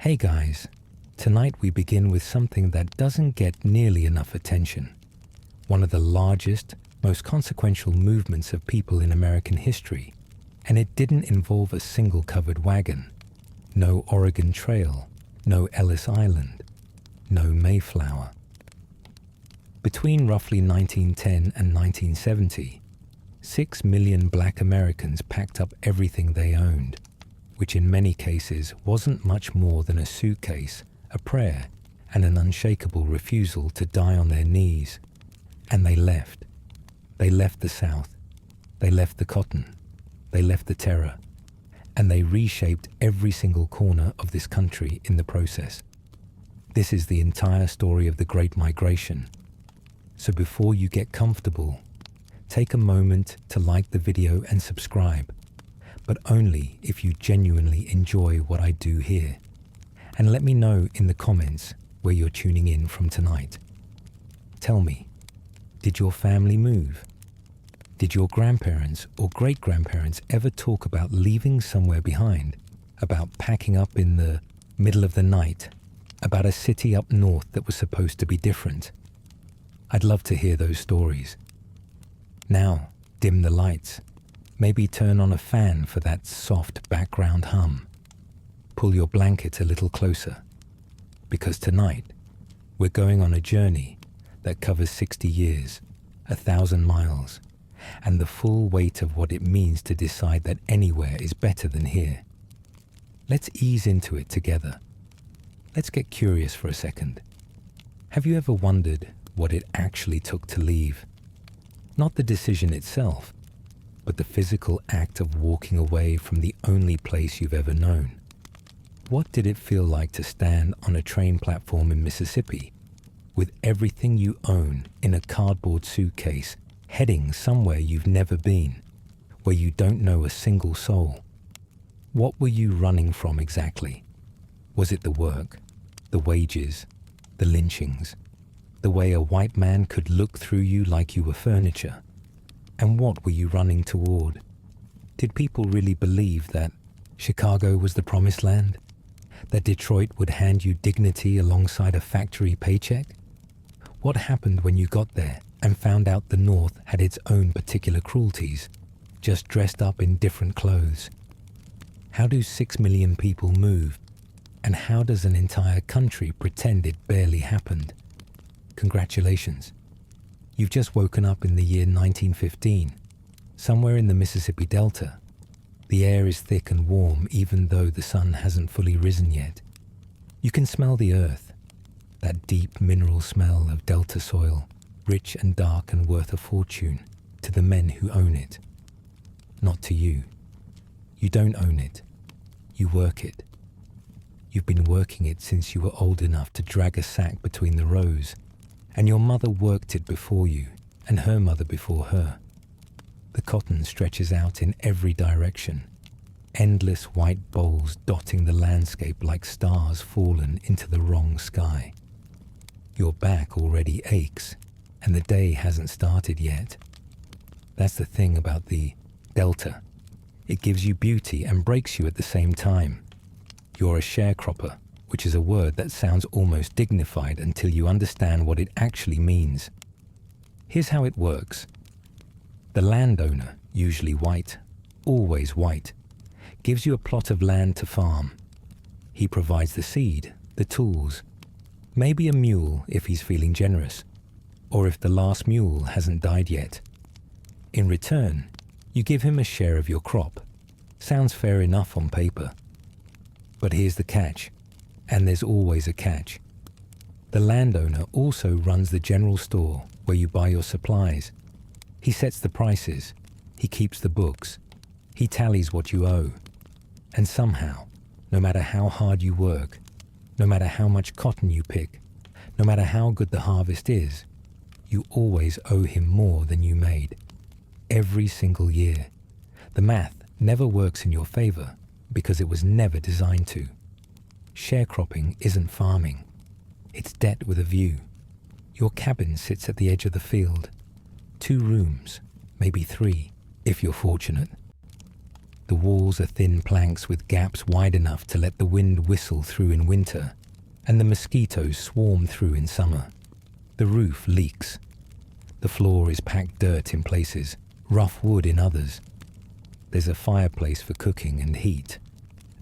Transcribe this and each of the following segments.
Hey guys, tonight we begin with something that doesn't get nearly enough attention. One of the largest, most consequential movements of people in American history, and it didn't involve a single covered wagon. No Oregon Trail, no Ellis Island, no Mayflower. Between roughly 1910 and 1970, 6 million black Americans packed up everything they owned, which in many cases wasn't much more than a suitcase, a prayer, and an unshakable refusal to die on their knees. And they left. They left the South. They left the cotton. They left the terror. And they reshaped every single corner of this country in the process. This is the entire story of the Great Migration. So before you get comfortable, take a moment to like the video and subscribe, but only if you genuinely enjoy what I do here. And let me know in the comments where you're tuning in from tonight. Tell me, did your family move? Did your grandparents or great-grandparents ever talk about leaving somewhere behind, about packing up in the middle of the night, about a city up north that was supposed to be different? I'd love to hear those stories. Now, dim the lights. Maybe turn on a fan for that soft background hum. Pull your blanket a little closer, because tonight we're going on a journey that covers 60 years, 1,000 miles, and the full weight of what it means to decide that anywhere is better than here. Let's ease into it together. Let's get curious for a second. Have you ever wondered what it actually took to leave? Not the decision itself, but the physical act of walking away from the only place you've ever known. What did it feel like to stand on a train platform in Mississippi with everything you own in a cardboard suitcase, heading somewhere you've never been, where you don't know a single soul? What were you running from exactly? Was it the work, the wages, the lynchings, the way a white man could look through you like you were furniture? And what were you running toward? Did people really believe that Chicago was the promised land? That Detroit would hand you dignity alongside a factory paycheck? What happened when you got there and found out the North had its own particular cruelties, just dressed up in different clothes? How do 6 million people move? And how does an entire country pretend it barely happened? Congratulations. You've just woken up in the year 1915, somewhere in the Mississippi Delta. The air is thick and warm even though the sun hasn't fully risen yet. You can smell the earth, that deep mineral smell of Delta soil, rich and dark and worth a fortune to the men who own it. Not to you. You don't own it. You work it. You've been working it since you were old enough to drag a sack between the rows, and your mother worked it before you, and her mother before her. The cotton stretches out in every direction, endless white bowls dotting the landscape like stars fallen into the wrong sky. Your back already aches, and the day hasn't started yet. That's the thing about the Delta. It gives you beauty and breaks you at the same time. You're a sharecropper, which is a word that sounds almost dignified until you understand what it actually means. Here's how it works. The landowner, usually white, always white, gives you a plot of land to farm. He provides the seed, the tools, maybe a mule if he's feeling generous, or if the last mule hasn't died yet. In return, you give him a share of your crop. Sounds fair enough on paper. But here's the catch. And there's always a catch. The landowner also runs the general store where you buy your supplies. He sets the prices. He keeps the books. He tallies what you owe. And somehow, no matter how hard you work, no matter how much cotton you pick, no matter how good the harvest is, you always owe him more than you made. Every single year. The math never works in your favor because it was never designed to. Sharecropping isn't farming. It's debt with a view. Your cabin sits at the edge of the field. 2 rooms, maybe 3, if you're fortunate. The walls are thin planks with gaps wide enough to let the wind whistle through in winter, and the mosquitoes swarm through in summer. The roof leaks. The floor is packed dirt in places, rough wood in others. There's a fireplace for cooking and heat.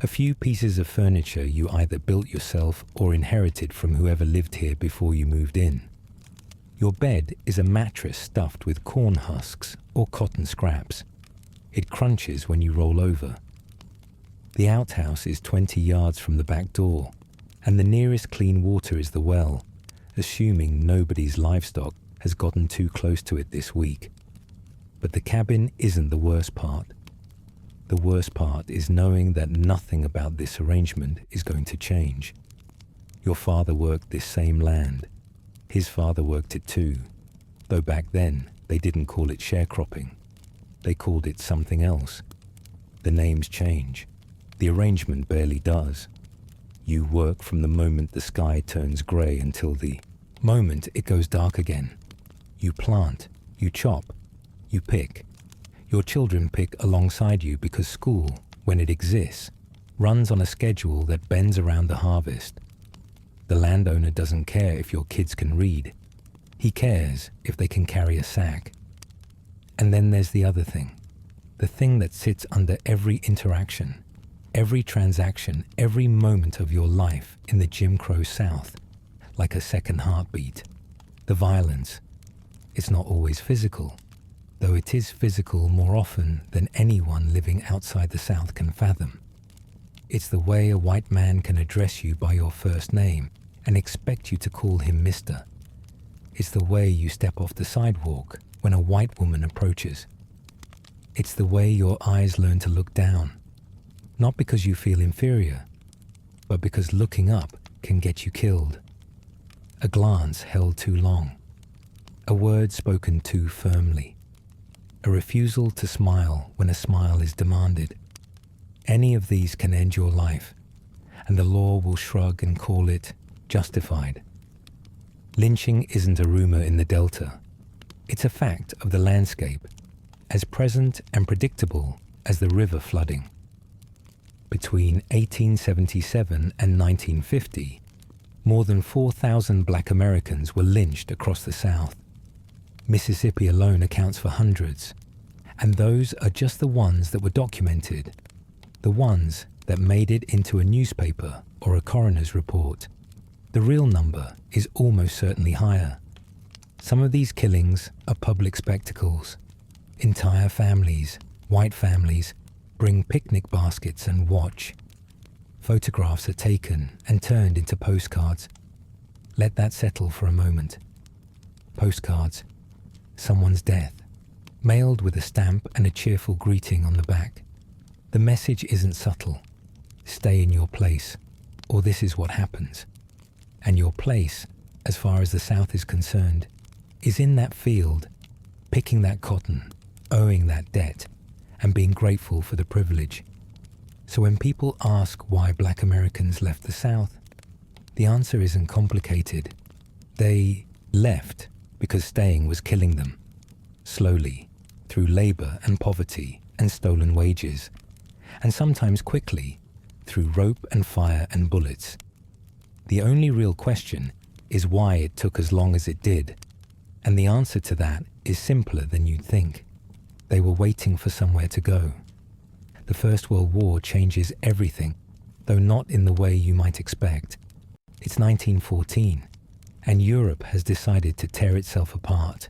A few pieces of furniture you either built yourself or inherited from whoever lived here before you moved in. Your bed is a mattress stuffed with corn husks or cotton scraps. It crunches when you roll over. The outhouse is 20 yards from the back door, and the nearest clean water is the well, assuming nobody's livestock has gotten too close to it this week. But the cabin isn't the worst part. The worst part is knowing that nothing about this arrangement is going to change. Your father worked this same land. His father worked it too, though back then they didn't call it sharecropping. They called it something else. The names change. The arrangement barely does. You work from the moment the sky turns grey until the moment it goes dark again. You plant, you chop, you pick. Your children pick alongside you because school, when it exists, runs on a schedule that bends around the harvest. The landowner doesn't care if your kids can read. He cares if they can carry a sack. And then there's the other thing. The thing that sits under every interaction, every transaction, every moment of your life in the Jim Crow South, like a second heartbeat. The violence. It's not always physical, though it is physical more often than anyone living outside the South can fathom. It's the way a white man can address you by your first name and expect you to call him Mister. It's the way you step off the sidewalk when a white woman approaches. It's the way your eyes learn to look down, not because you feel inferior, but because looking up can get you killed. A glance held too long, a word spoken too firmly, a refusal to smile when a smile is demanded. Any of these can end your life, and the law will shrug and call it justified. Lynching isn't a rumor in the Delta. It's a fact of the landscape, as present and predictable as the river flooding. Between 1877 and 1950, more than 4,000 black Americans were lynched across the South. Mississippi alone accounts for hundreds, and those are just the ones that were documented, the ones that made it into a newspaper or a coroner's report. The real number is almost certainly higher. Some of these killings are public spectacles. Entire families, white families, bring picnic baskets and watch. Photographs are taken and turned into postcards. Let that settle for a moment. Postcards. Someone's death, mailed with a stamp and a cheerful greeting on the back. The message isn't subtle. Stay in your place, or this is what happens. And your place, as far as the South is concerned, is in that field, picking that cotton, owing that debt, and being grateful for the privilege. So when people ask why black Americans left the South, the answer isn't complicated. They left because staying was killing them, slowly, through labor and poverty and stolen wages, and sometimes quickly, through rope and fire and bullets. The only real question is why it took as long as it did, and the answer to that is simpler than you'd think. They were waiting for somewhere to go. The First World War changes everything, though not in the way you might expect. It's 1914, and Europe has decided to tear itself apart.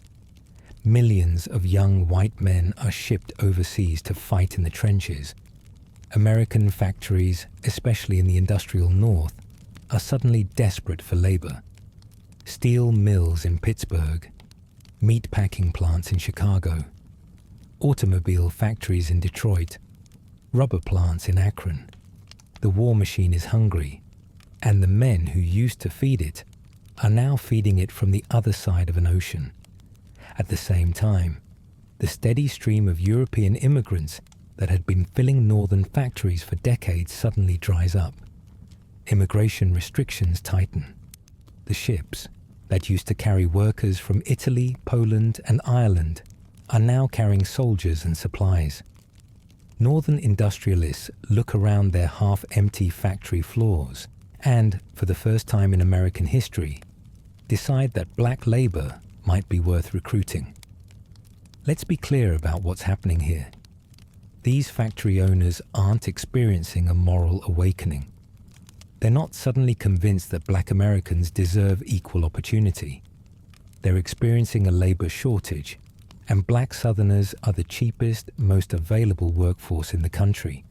Millions of young white men are shipped overseas to fight in the trenches. American factories, especially in the industrial North, are suddenly desperate for labor. Steel mills in Pittsburgh, meat packing plants in Chicago, automobile factories in Detroit, rubber plants in Akron. The war machine is hungry, and the men who used to feed it are now feeding it from the other side of an ocean. At the same time, the steady stream of European immigrants that had been filling northern factories for decades suddenly dries up. Immigration restrictions tighten. The ships that used to carry workers from Italy, Poland, and Ireland are now carrying soldiers and supplies. Northern industrialists look around their half-empty factory floors and, for the first time in American history, decide that black labor might be worth recruiting. Let's be clear about what's happening here. These factory owners aren't experiencing a moral awakening. They're not suddenly convinced that black Americans deserve equal opportunity. They're experiencing a labor shortage, and black Southerners are the cheapest, most available workforce in the country.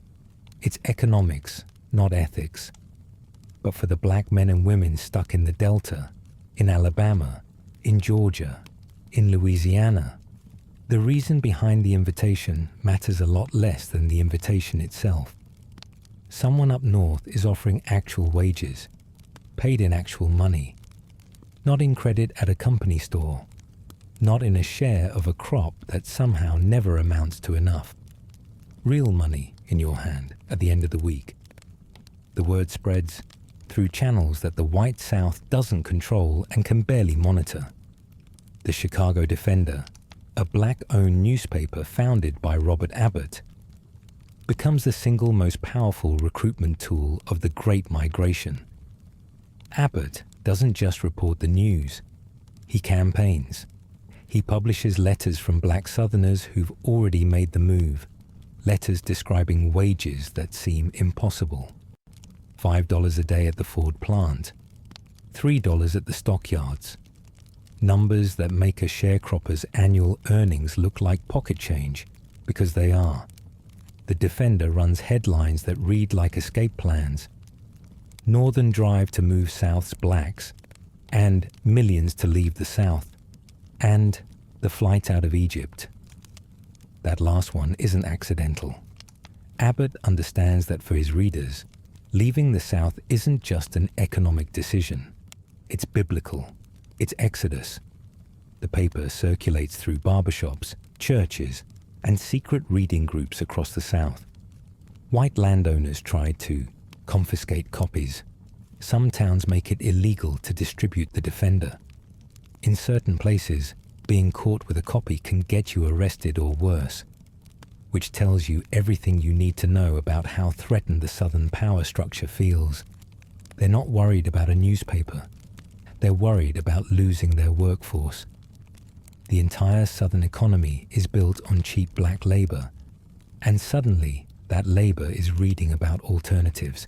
It's economics, not ethics. But for the black men and women stuck in the Delta, in Alabama, in Georgia, in Louisiana, the reason behind the invitation matters a lot less than the invitation itself. Someone up north is offering actual wages, paid in actual money, not in credit at a company store, not in a share of a crop that somehow never amounts to enough. Real money in your hand at the end of the week. The word spreads through channels that the white South doesn't control and can barely monitor. The Chicago Defender, a black-owned newspaper founded by Robert Abbott, becomes the single most powerful recruitment tool of the Great Migration. Abbott doesn't just report the news. He campaigns. He publishes letters from black Southerners who've already made the move, letters describing wages that seem impossible. $5 a day at the Ford plant, $3 at the stockyards, numbers that make a sharecropper's annual earnings look like pocket change, because they are. The Defender runs headlines that read like escape plans. Northern drive to move South's blacks, and millions to leave the South, and the flight out of Egypt. That last one isn't accidental. Abbott understands that for his readers, leaving the South isn't just an economic decision. It's biblical. It's Exodus. The paper circulates through barbershops, churches, and secret reading groups across the South. White landowners tried to confiscate copies. Some towns make it illegal to distribute the Defender. In certain places, being caught with a copy can get you arrested or worse, which tells you everything you need to know about how threatened the Southern power structure feels. They're not worried about a newspaper. They're worried about losing their workforce. The entire Southern economy is built on cheap black labor, and suddenly that labor is reading about alternatives.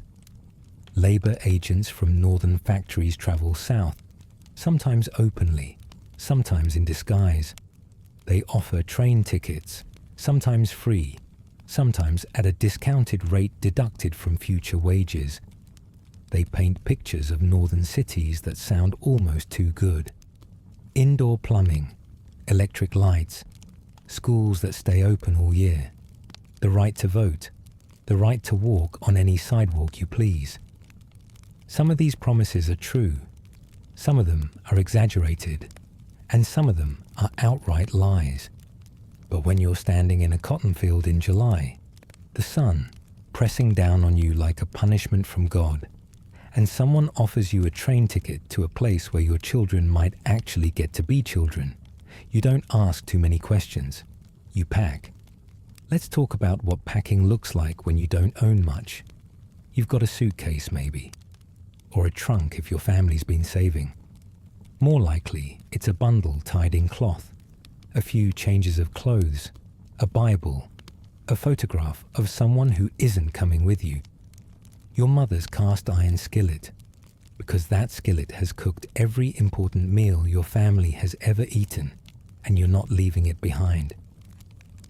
Labor agents from northern factories travel south, sometimes openly, sometimes in disguise. They offer train tickets, sometimes free, sometimes at a discounted rate deducted from future wages. They paint pictures of northern cities that sound almost too good. Indoor plumbing, electric lights, schools that stay open all year, the right to vote, the right to walk on any sidewalk you please. Some of these promises are true, some of them are exaggerated, and some of them are outright lies. But when you're standing in a cotton field in July, the sun pressing down on you like a punishment from God, and someone offers you a train ticket to a place where your children might actually get to be children, you don't ask too many questions. You pack. Let's talk about what packing looks like when you don't own much. You've got a suitcase maybe, or a trunk if your family's been saving. More likely, it's a bundle tied in cloth, a few changes of clothes, a Bible, a photograph of someone who isn't coming with you. Your mother's cast iron skillet, because that skillet has cooked every important meal your family has ever eaten, and you're not leaving it behind.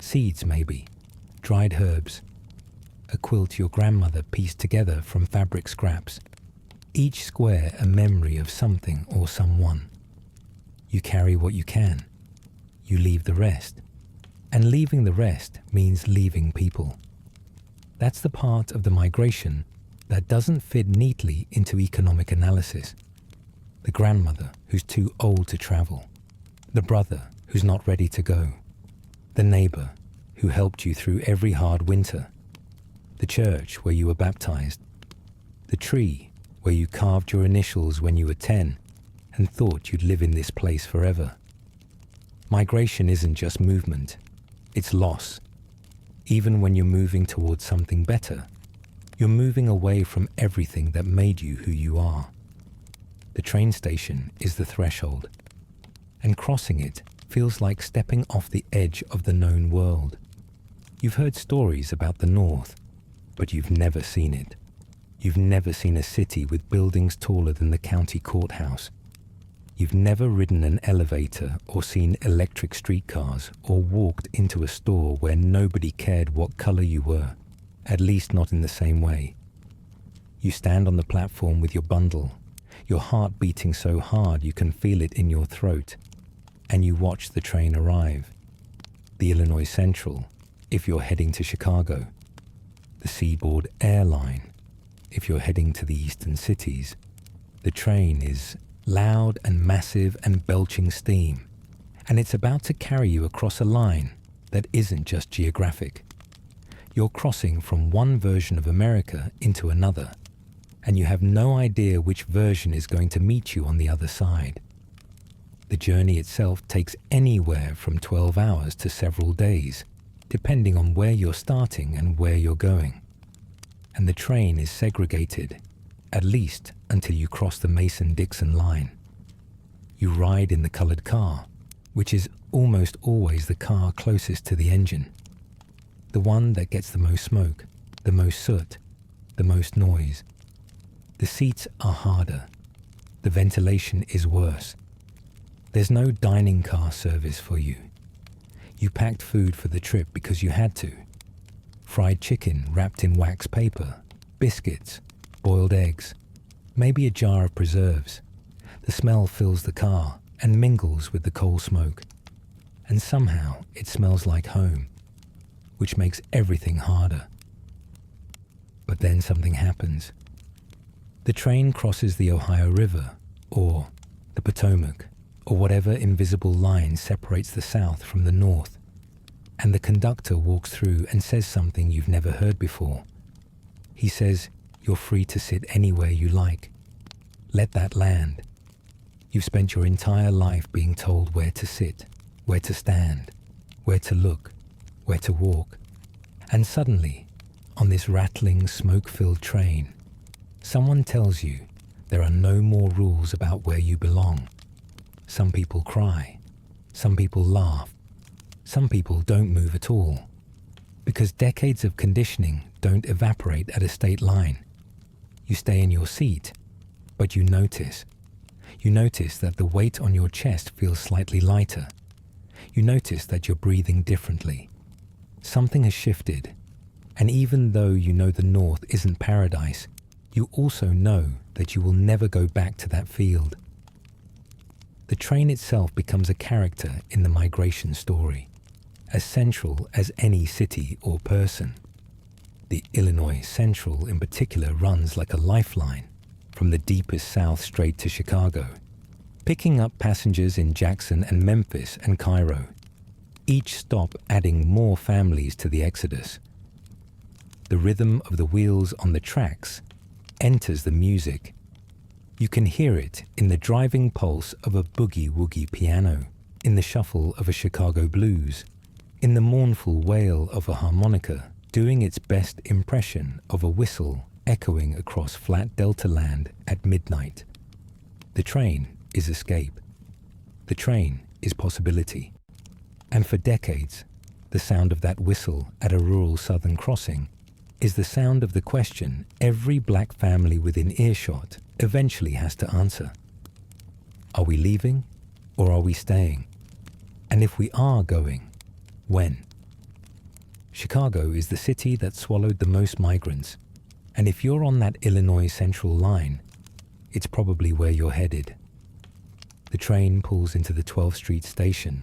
Seeds maybe, dried herbs, a quilt your grandmother pieced together from fabric scraps, each square a memory of something or someone. You carry what you can. You leave the rest. And leaving the rest means leaving people. That's the part of the migration that doesn't fit neatly into economic analysis. The grandmother who's too old to travel. The brother who's not ready to go. The neighbor who helped you through every hard winter. The church where you were baptized. The tree where you carved your initials when you were 10 and thought you'd live in this place forever. Migration isn't just movement, it's loss. Even when you're moving towards something better, you're moving away from everything that made you who you are. The train station is the threshold, and crossing it feels like stepping off the edge of the known world. You've heard stories about the North, but you've never seen it. You've never seen a city with buildings taller than the county courthouse. You've never ridden an elevator or seen electric streetcars or walked into a store where nobody cared what color you were, at least not in the same way. You stand on the platform with your bundle, your heart beating so hard you can feel it in your throat, and you watch the train arrive. The Illinois Central, if you're heading to Chicago. The Seaboard Airline, if you're heading to the eastern cities. The train is loud and massive and belching steam, and it's about to carry you across a line that isn't just geographic. You're crossing from one version of America into another, and you have no idea which version is going to meet you on the other side. The journey itself takes anywhere from 12 hours to several days, depending on where you're starting and where you're going. And the train is segregated, at least until you cross the Mason-Dixon line. You ride in the colored car, which is almost always the car closest to the engine. The one that gets the most smoke, the most soot, the most noise. The seats are harder. The ventilation is worse. There's no dining car service for you. You packed food for the trip because you had to. Fried chicken wrapped in wax paper, biscuits, boiled eggs, maybe a jar of preserves. The smell fills the car and mingles with the coal smoke. And somehow it smells like home, which makes everything harder. But then something happens. The train crosses the Ohio River, or the Potomac, or whatever invisible line separates the South from the North, and the conductor walks through and says something you've never heard before. He says, you're free to sit anywhere you like. Let that land. You've spent your entire life being told where to sit, where to stand, where to look, where to walk. And suddenly, on this rattling, smoke-filled train, someone tells you there are no more rules about where you belong. Some people cry. Some people laugh. Some people don't move at all. Because decades of conditioning don't evaporate at a state line. You stay in your seat, but you notice. You notice that the weight on your chest feels slightly lighter. You notice that you're breathing differently. Something has shifted. And even though you know the North isn't paradise, you also know that you will never go back to that field. The train itself becomes a character in the migration story, as central as any city or person. The Illinois Central in particular runs like a lifeline from the deepest south straight to Chicago, picking up passengers in Jackson and Memphis and Cairo, each stop adding more families to the exodus. The rhythm of the wheels on the tracks enters the music. You can hear it in the driving pulse of a boogie-woogie piano, in the shuffle of a Chicago blues, in the mournful wail of a harmonica doing its best impression of a whistle echoing across flat delta land at midnight. The train is escape. The train is possibility. And for decades, the sound of that whistle at a rural southern crossing is the sound of the question every black family within earshot eventually has to answer. Are we leaving or are we staying? And if we are going, when? Chicago is the city that swallowed the most migrants, and if you're on that Illinois Central line, it's probably where you're headed. The train pulls into the 12th Street station,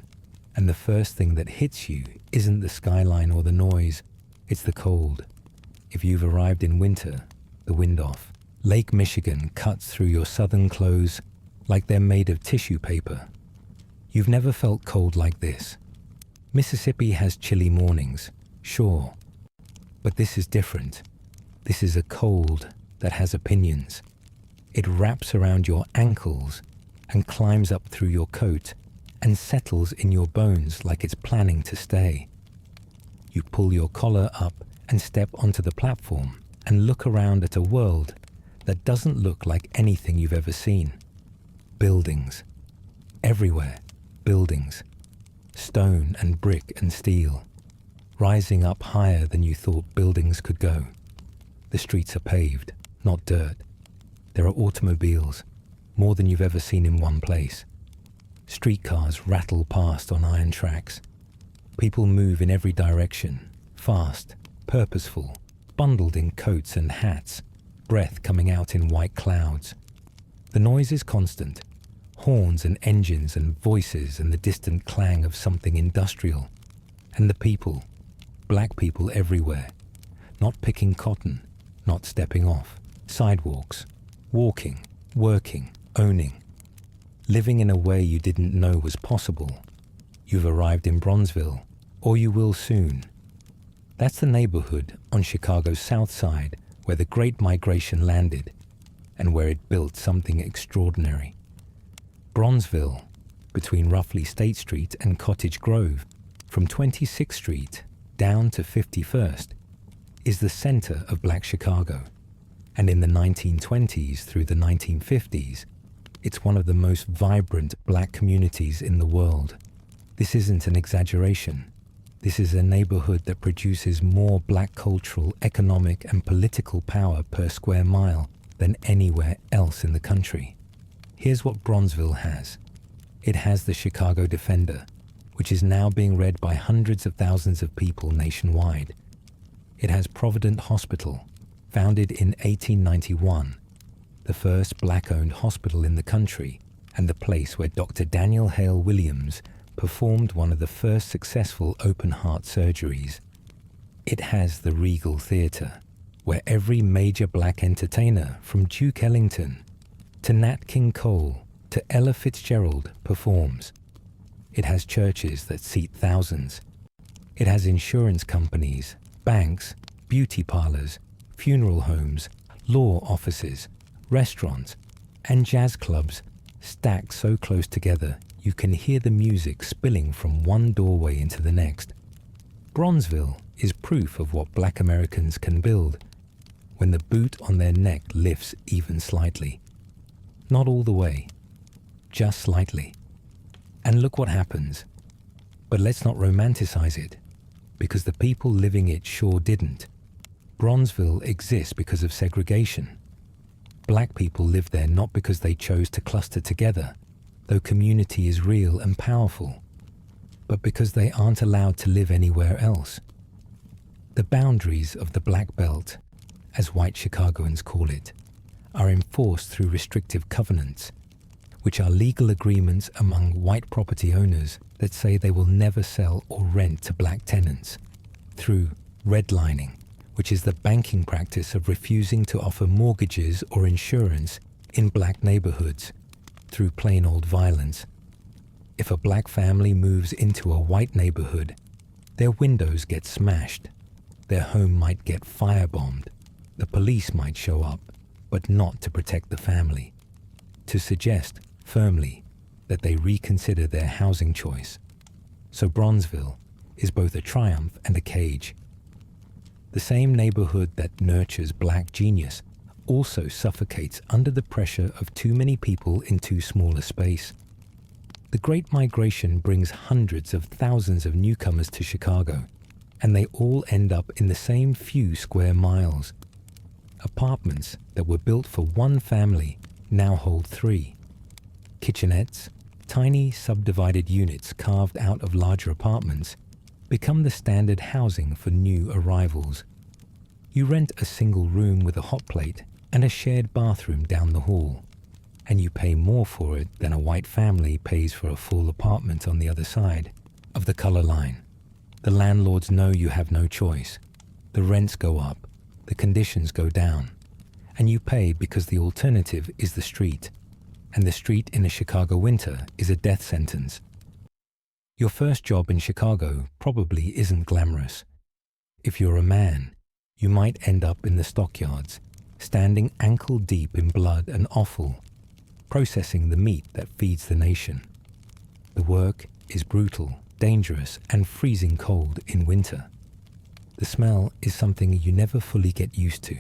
and the first thing that hits you isn't the skyline or the noise, it's the cold. If you've arrived in winter, the wind off. Lake Michigan cuts through your southern clothes like they're made of tissue paper. You've never felt cold like this. Mississippi has chilly mornings, sure, but this is different. This is a cold that has opinions. It wraps around your ankles and climbs up through your coat and settles in your bones like it's planning to stay. You pull your collar up and step onto the platform and look around at a world that doesn't look like anything you've ever seen. Buildings. Everywhere, buildings. Stone and brick and steel, rising up higher than you thought buildings could go. The streets are paved, not dirt. There are automobiles, more than you've ever seen in one place. Streetcars rattle past on iron tracks. People move in every direction, fast, purposeful, bundled in coats and hats, breath coming out in white clouds. The noise is constant. Horns and engines and voices and the distant clang of something industrial. And the people, black people everywhere, not picking cotton, not stepping off, sidewalks, walking, working, owning, living in a way you didn't know was possible. You've arrived in Bronzeville, or you will soon. That's the neighborhood on Chicago's south side where the Great Migration landed and where it built something extraordinary. Bronzeville, between roughly State Street and Cottage Grove, from 26th Street down to 51st, is the center of Black Chicago. And in the 1920s through the 1950s, it's one of the most vibrant black communities in the world. This isn't an exaggeration. This is a neighborhood that produces more black cultural, economic, and political power per square mile than anywhere else in the country. Here's what Bronzeville has. It has the Chicago Defender, which is now being read by hundreds of thousands of people nationwide. It has Provident Hospital, founded in 1891, the first black-owned hospital in the country, and the place where Dr. Daniel Hale Williams performed one of the first successful open-heart surgeries. It has the Regal Theater, where every major black entertainer from Duke Ellington to Nat King Cole to Ella Fitzgerald performs. It has churches that seat thousands. It has insurance companies, banks, beauty parlors, funeral homes, law offices, restaurants, and jazz clubs stacked so close together you can hear the music spilling from one doorway into the next. Bronzeville is proof of what black Americans can build when the boot on their neck lifts even slightly. Not all the way, just slightly. And look what happens. But let's not romanticize it, because the people living it sure didn't. Bronzeville exists because of segregation. Black people live there not because they chose to cluster together, though community is real and powerful, but because they aren't allowed to live anywhere else. The boundaries of the Black Belt, as white Chicagoans call it, are enforced through restrictive covenants, which are legal agreements among white property owners that say they will never sell or rent to black tenants, through redlining, which is the banking practice of refusing to offer mortgages or insurance in black neighborhoods, through plain old violence. If a black family moves into a white neighborhood, their windows get smashed, their home might get firebombed, the police might show up, but not to protect the family, to suggest firmly that they reconsider their housing choice. So Bronzeville is both a triumph and a cage. The same neighborhood that nurtures black genius also suffocates under the pressure of too many people in too small a space. The Great Migration brings hundreds of thousands of newcomers to Chicago, and they all end up in the same few square miles. Apartments that were built for one family now hold 3. Kitchenettes, tiny subdivided units carved out of larger apartments, become the standard housing for new arrivals. You rent a single room with a hot plate and a shared bathroom down the hall, and you pay more for it than a white family pays for a full apartment on the other side of the color line. The landlords know you have no choice. The rents go up, the conditions go down, and you pay because the alternative is the street, and the street in a Chicago winter is a death sentence. Your first job in Chicago probably isn't glamorous. If you're a man, you might end up in the stockyards, standing ankle deep in blood and offal, processing the meat that feeds the nation. The work is brutal, dangerous, and freezing cold in winter. The smell is something you never fully get used to.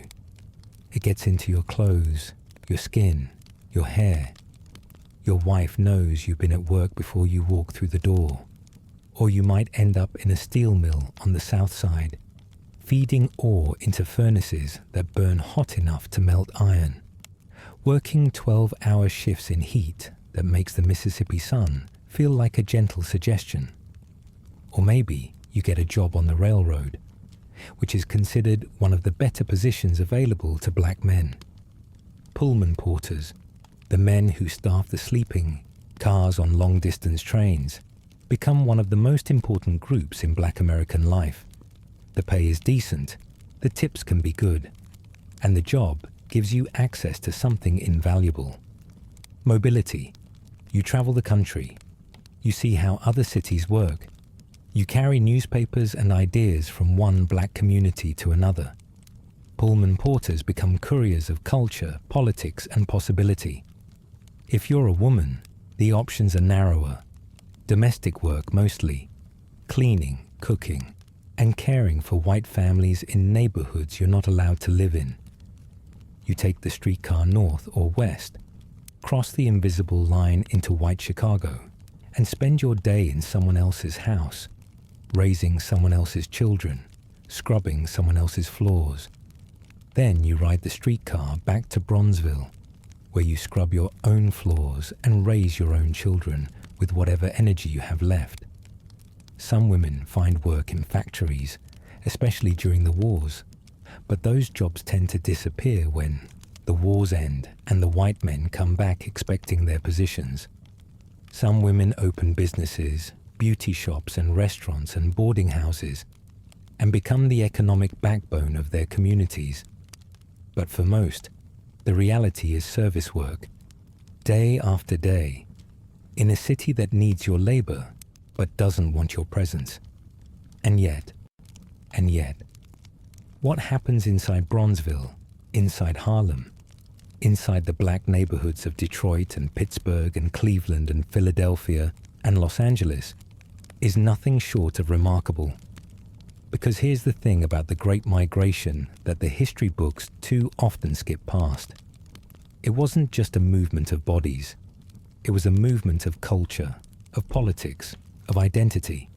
It gets into your clothes, your skin, your hair. Your wife knows you've been at work before you walk through the door. Or you might end up in a steel mill on the south side, feeding ore into furnaces that burn hot enough to melt iron, working 12-hour shifts in heat that makes the Mississippi sun feel like a gentle suggestion. Or maybe you get a job on the railroad, which is considered one of the better positions available to black men. Pullman porters, the men who staff the sleeping cars on long-distance trains, become one of the most important groups in black American life. The pay is decent, the tips can be good, and the job gives you access to something invaluable. Mobility. You travel the country. You see how other cities work. You carry newspapers and ideas from one black community to another. Pullman porters become couriers of culture, politics, and possibility. If you're a woman, the options are narrower. Domestic work mostly, cleaning, cooking, and caring for white families in neighborhoods you're not allowed to live in. You take the streetcar north or west, cross the invisible line into white Chicago, and spend your day in someone else's house, raising someone else's children, scrubbing someone else's floors. Then you ride the streetcar back to Bronzeville, where you scrub your own floors and raise your own children with whatever energy you have left. Some women find work in factories, especially during the wars, but those jobs tend to disappear when the wars end and the white men come back expecting their positions. Some women open businesses, beauty shops and restaurants and boarding houses, and become the economic backbone of their communities. But for most, the reality is service work, day after day, in a city that needs your labor but doesn't want your presence. And yet, what happens inside Bronzeville, inside Harlem, inside the black neighborhoods of Detroit and Pittsburgh and Cleveland and Philadelphia and Los Angeles is nothing short of remarkable. Because here's the thing about the Great Migration that the history books too often skip past. It wasn't just a movement of bodies. It was a movement of culture, of politics, of identity.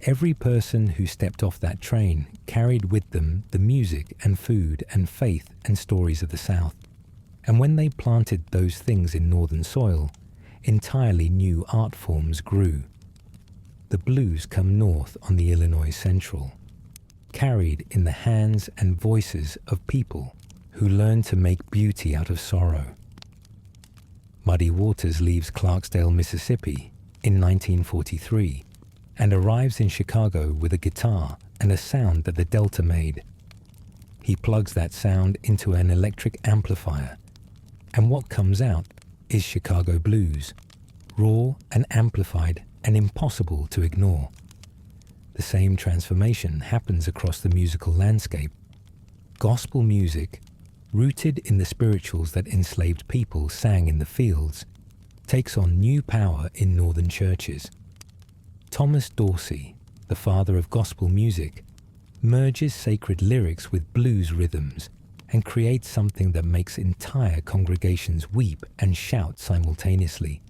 Every person who stepped off that train carried with them the music and food and faith and stories of the South. And when they planted those things in northern soil, entirely new art forms grew. The blues come north on the Illinois Central, carried in the hands and voices of people who learned to make beauty out of sorrow. Muddy Waters leaves Clarksdale, Mississippi in 1943 and arrives in Chicago with a guitar and a sound that the Delta made. He plugs that sound into an electric amplifier, and what comes out is Chicago blues, raw and amplified and impossible to ignore. The same transformation happens across the musical landscape. Gospel music, rooted in the spirituals that enslaved people sang in the fields, takes on new power in northern churches. Thomas Dorsey, the father of gospel music, merges sacred lyrics with blues rhythms and creates something that makes entire congregations weep and shout simultaneously.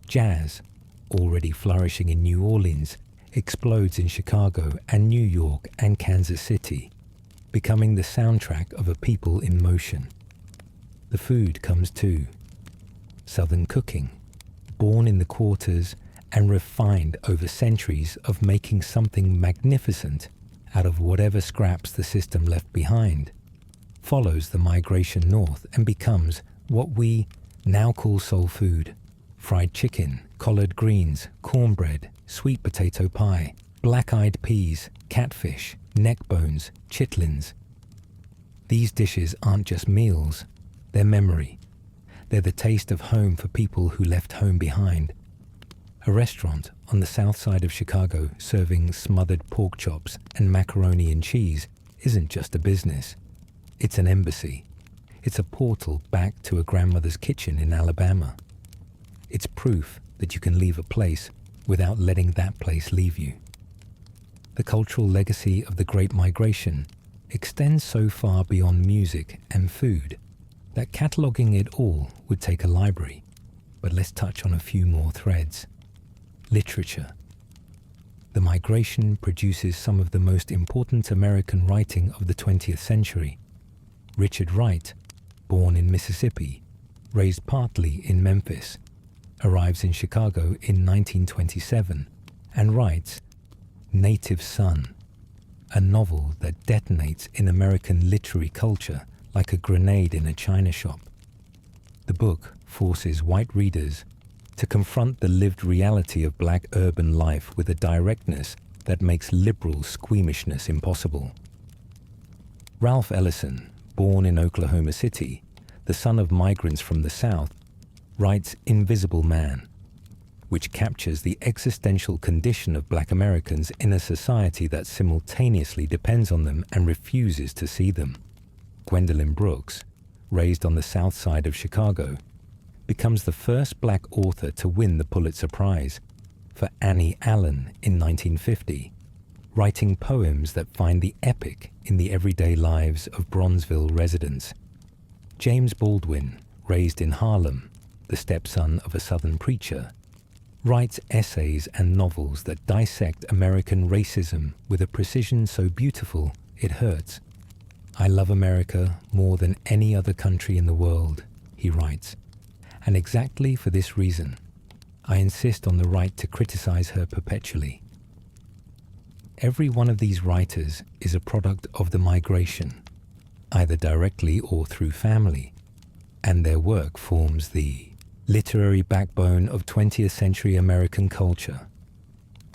Jazz, already flourishing in New Orleans, explodes in Chicago and New York and Kansas City, becoming the soundtrack of a people in motion. The food comes too. Southern cooking, born in the quarters and refined over centuries of making something magnificent out of whatever scraps the system left behind, follows the migration north and becomes what we now call soul food. Fried chicken, collard greens, cornbread, sweet potato pie, black-eyed peas, catfish, neck bones, chitlins. These dishes aren't just meals, they're memory. They're the taste of home for people who left home behind. A restaurant on the south side of Chicago serving smothered pork chops and macaroni and cheese isn't just a business. It's an embassy. It's a portal back to a grandmother's kitchen in Alabama. It's proof that you can leave a place without letting that place leave you. The cultural legacy of the Great Migration extends so far beyond music and food that cataloguing it all would take a library. But let's touch on a few more threads. Literature. The migration produces some of the most important American writing of the 20th century. Richard Wright, born in Mississippi, raised partly in Memphis, arrives in Chicago in 1927 and writes Native Son, a novel that detonates in American literary culture like a grenade in a china shop. The book forces white readers to confront the lived reality of black urban life with a directness that makes liberal squeamishness impossible. Ralph Ellison, born in Oklahoma City, the son of migrants from the South, writes Invisible Man, which captures the existential condition of black Americans in a society that simultaneously depends on them and refuses to see them. Gwendolyn Brooks, raised on the South Side of Chicago, becomes the first black author to win the Pulitzer Prize for Annie Allen in 1950, writing poems that find the epic in the everyday lives of Bronzeville residents. James Baldwin, raised in Harlem, the stepson of a Southern preacher, writes essays and novels that dissect American racism with a precision so beautiful it hurts. I love America more than any other country in the world, he writes, and exactly for this reason, I insist on the right to criticize her perpetually. Every one of these writers is a product of the migration, either directly or through family, and their work forms the literary backbone of 20th century American culture.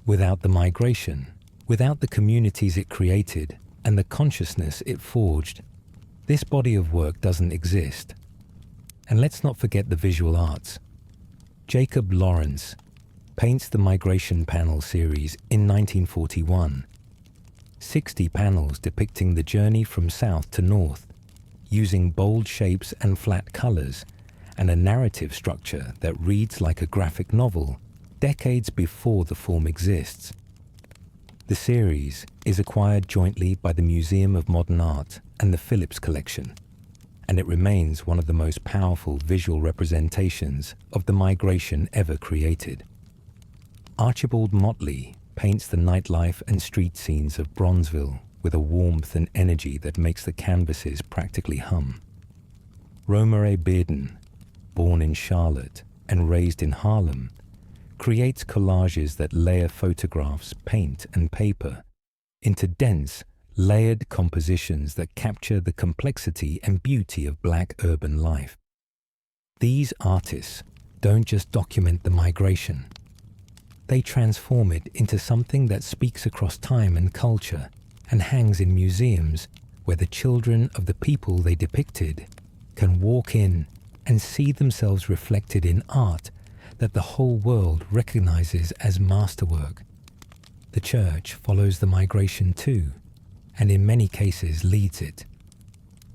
Without the migration, without the communities it created and the consciousness it forged, this body of work doesn't exist. And let's not forget the visual arts. Jacob Lawrence paints the Migration Panel series in 1941. 60 panels depicting the journey from south to north, using bold shapes and flat colors, and a narrative structure that reads like a graphic novel decades before the form exists. The series is acquired jointly by the Museum of Modern Art and the Phillips Collection, and it remains one of the most powerful visual representations of the migration ever created. Archibald Motley paints the nightlife and street scenes of Bronzeville with a warmth and energy that makes the canvases practically hum. Romare Bearden, born in Charlotte and raised in Harlem, creates collages that layer photographs, paint, and paper into dense, layered compositions that capture the complexity and beauty of black urban life. These artists don't just document the migration. They transform it into something that speaks across time and culture and hangs in museums where the children of the people they depicted can walk in and see themselves reflected in art that the whole world recognizes as masterwork. The church follows the migration too, and in many cases leads it.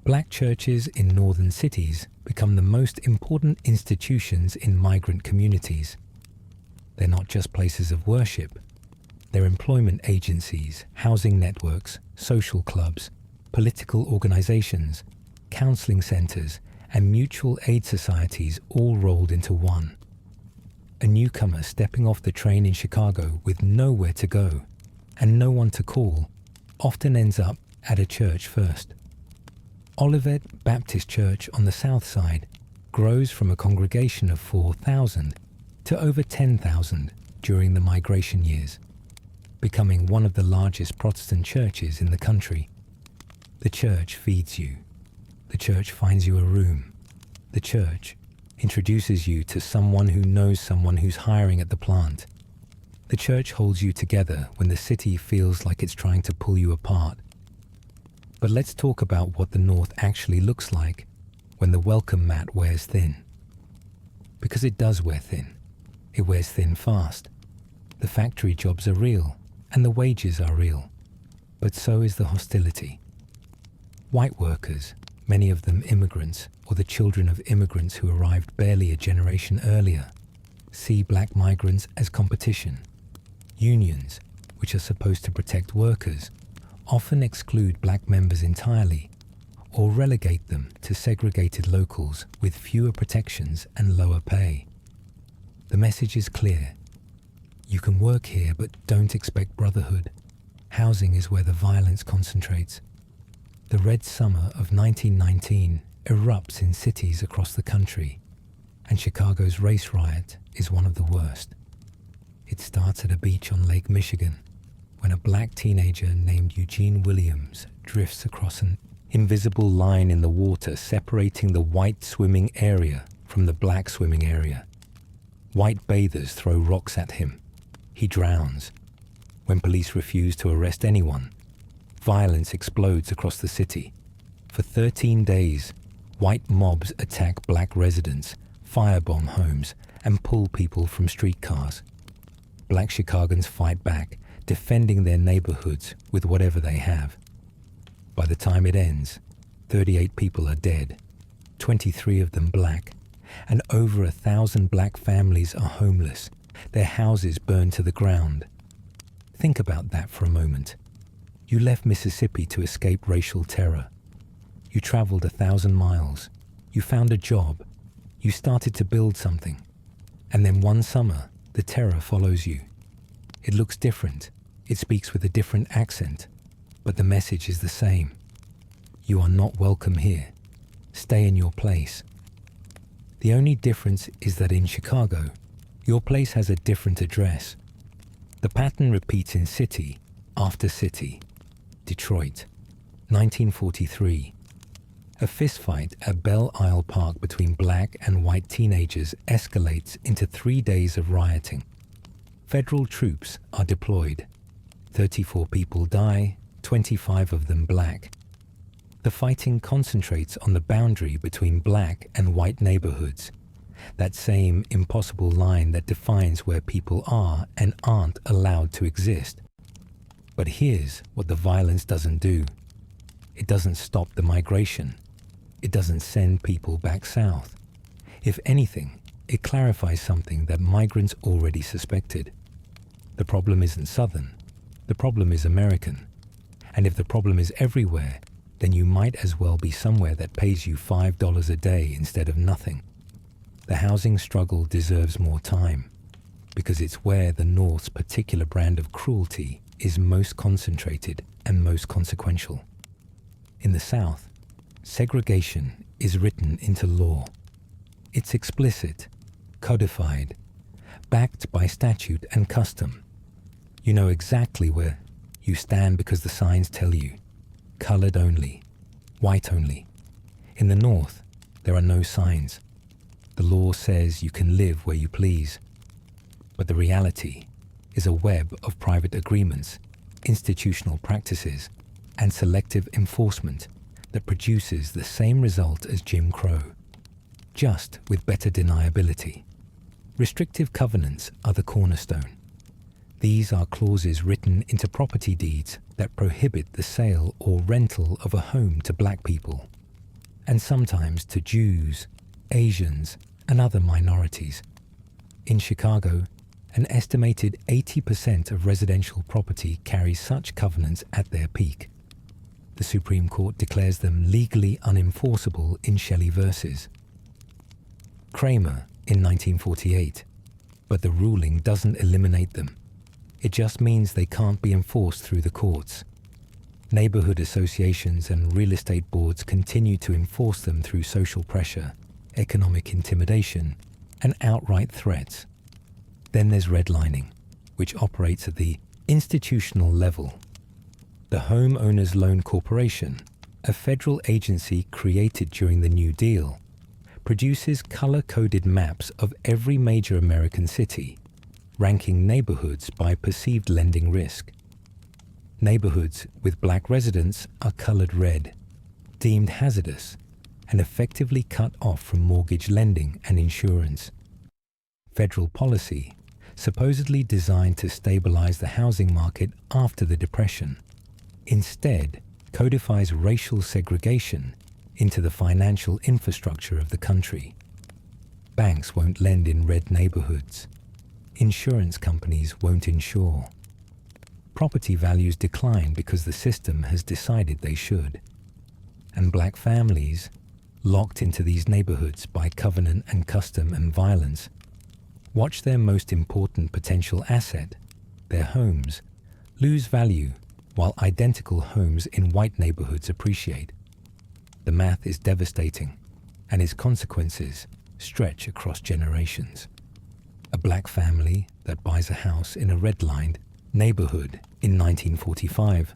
Black churches in northern cities become the most important institutions in migrant communities. They're not just places of worship. They're employment agencies, housing networks, social clubs, political organizations, counseling centers, and mutual aid societies all rolled into one. A newcomer stepping off the train in Chicago with nowhere to go and no one to call often ends up at a church first. Olivet Baptist Church on the south side grows from a congregation of 4,000 to over 10,000 during the migration years, becoming one of the largest Protestant churches in the country. The church feeds you. The church finds you a room. The church introduces you to someone who knows someone who's hiring at the plant. The church holds you together when the city feels like it's trying to pull you apart. But let's talk about what the North actually looks like when the welcome mat wears thin. Because it does wear thin. It wears thin fast. The factory jobs are real, and the wages are real. But so is the hostility. White workers, many of them immigrants or the children of immigrants who arrived barely a generation earlier, see black migrants as competition. Unions, which are supposed to protect workers, often exclude black members entirely or relegate them to segregated locals with fewer protections and lower pay. The message is clear. You can work here, but don't expect brotherhood. Housing is where the violence concentrates. The Red Summer of 1919 erupts in cities across the country, and Chicago's race riot is one of the worst. It starts at a beach on Lake Michigan, when a black teenager named Eugene Williams drifts across an invisible line in the water separating the white swimming area from the black swimming area. White bathers throw rocks at him. He drowns. When police refuse to arrest anyone, violence explodes across the city. For 13 days, white mobs attack black residents, firebomb homes, and pull people from streetcars. Black Chicagoans fight back, defending their neighborhoods with whatever they have. By the time it ends, 38 people are dead, 23 of them black, and over 1,000 black families are homeless, their houses burned to the ground. Think about that for a moment. You left Mississippi to escape racial terror. You traveled 1,000 miles. You found a job. You started to build something. And then one summer, the terror follows you. It looks different. It speaks with a different accent. But the message is the same. You are not welcome here. Stay in your place. The only difference is that in Chicago, your place has a different address. The pattern repeats in city after city. Detroit, 1943. A fistfight at Belle Isle Park between black and white teenagers escalates into 3 days of rioting. Federal troops are deployed. 34 people die, 25 of them black. The fighting concentrates on the boundary between black and white neighborhoods, that same impossible line that defines where people are and aren't allowed to exist. But here's what the violence doesn't do. It doesn't stop the migration. It doesn't send people back south. If anything, it clarifies something that migrants already suspected. The problem isn't Southern. The problem is American. And if the problem is everywhere, then you might as well be somewhere that pays you $5 a day instead of nothing. The housing struggle deserves more time, because it's where the North's particular brand of cruelty is most concentrated and most consequential. In the South, segregation is written into law. It's explicit, codified, backed by statute and custom. You know exactly where you stand because the signs tell you. Colored only, white only. In the North, there are no signs. The law says you can live where you please. But the reality is a web of private agreements, institutional practices, and selective enforcement that produces the same result as Jim Crow, just with better deniability. Restrictive covenants are the cornerstone. These are clauses written into property deeds that prohibit the sale or rental of a home to black people, and sometimes to Jews, Asians, and other minorities. In Chicago, an estimated 80% of residential property carries such covenants at their peak. The Supreme Court declares them legally unenforceable in Shelley verses Kramer in 1948, but the ruling doesn't eliminate them. It just means they can't be enforced through the courts. Neighborhood associations and real estate boards continue to enforce them through social pressure, economic intimidation, and outright threats. Then there's redlining, which operates at the institutional level. The Homeowners Loan Corporation, a federal agency created during the New Deal, produces color-coded maps of every major American city, ranking neighborhoods by perceived lending risk. Neighborhoods with black residents are colored red, deemed hazardous, and effectively cut off from mortgage lending and insurance. Federal policy, supposedly designed to stabilize the housing market after the Depression, instead codifies racial segregation into the financial infrastructure of the country. Banks won't lend in red neighborhoods. Insurance companies won't insure. property values decline because the system has decided they should. And black families, locked into these neighborhoods by covenant and custom and violence, watch their most important potential asset, their homes, lose value while identical homes in white neighborhoods appreciate. The math is devastating, and its consequences stretch across generations. A black family that buys a house in a redlined neighborhood in 1945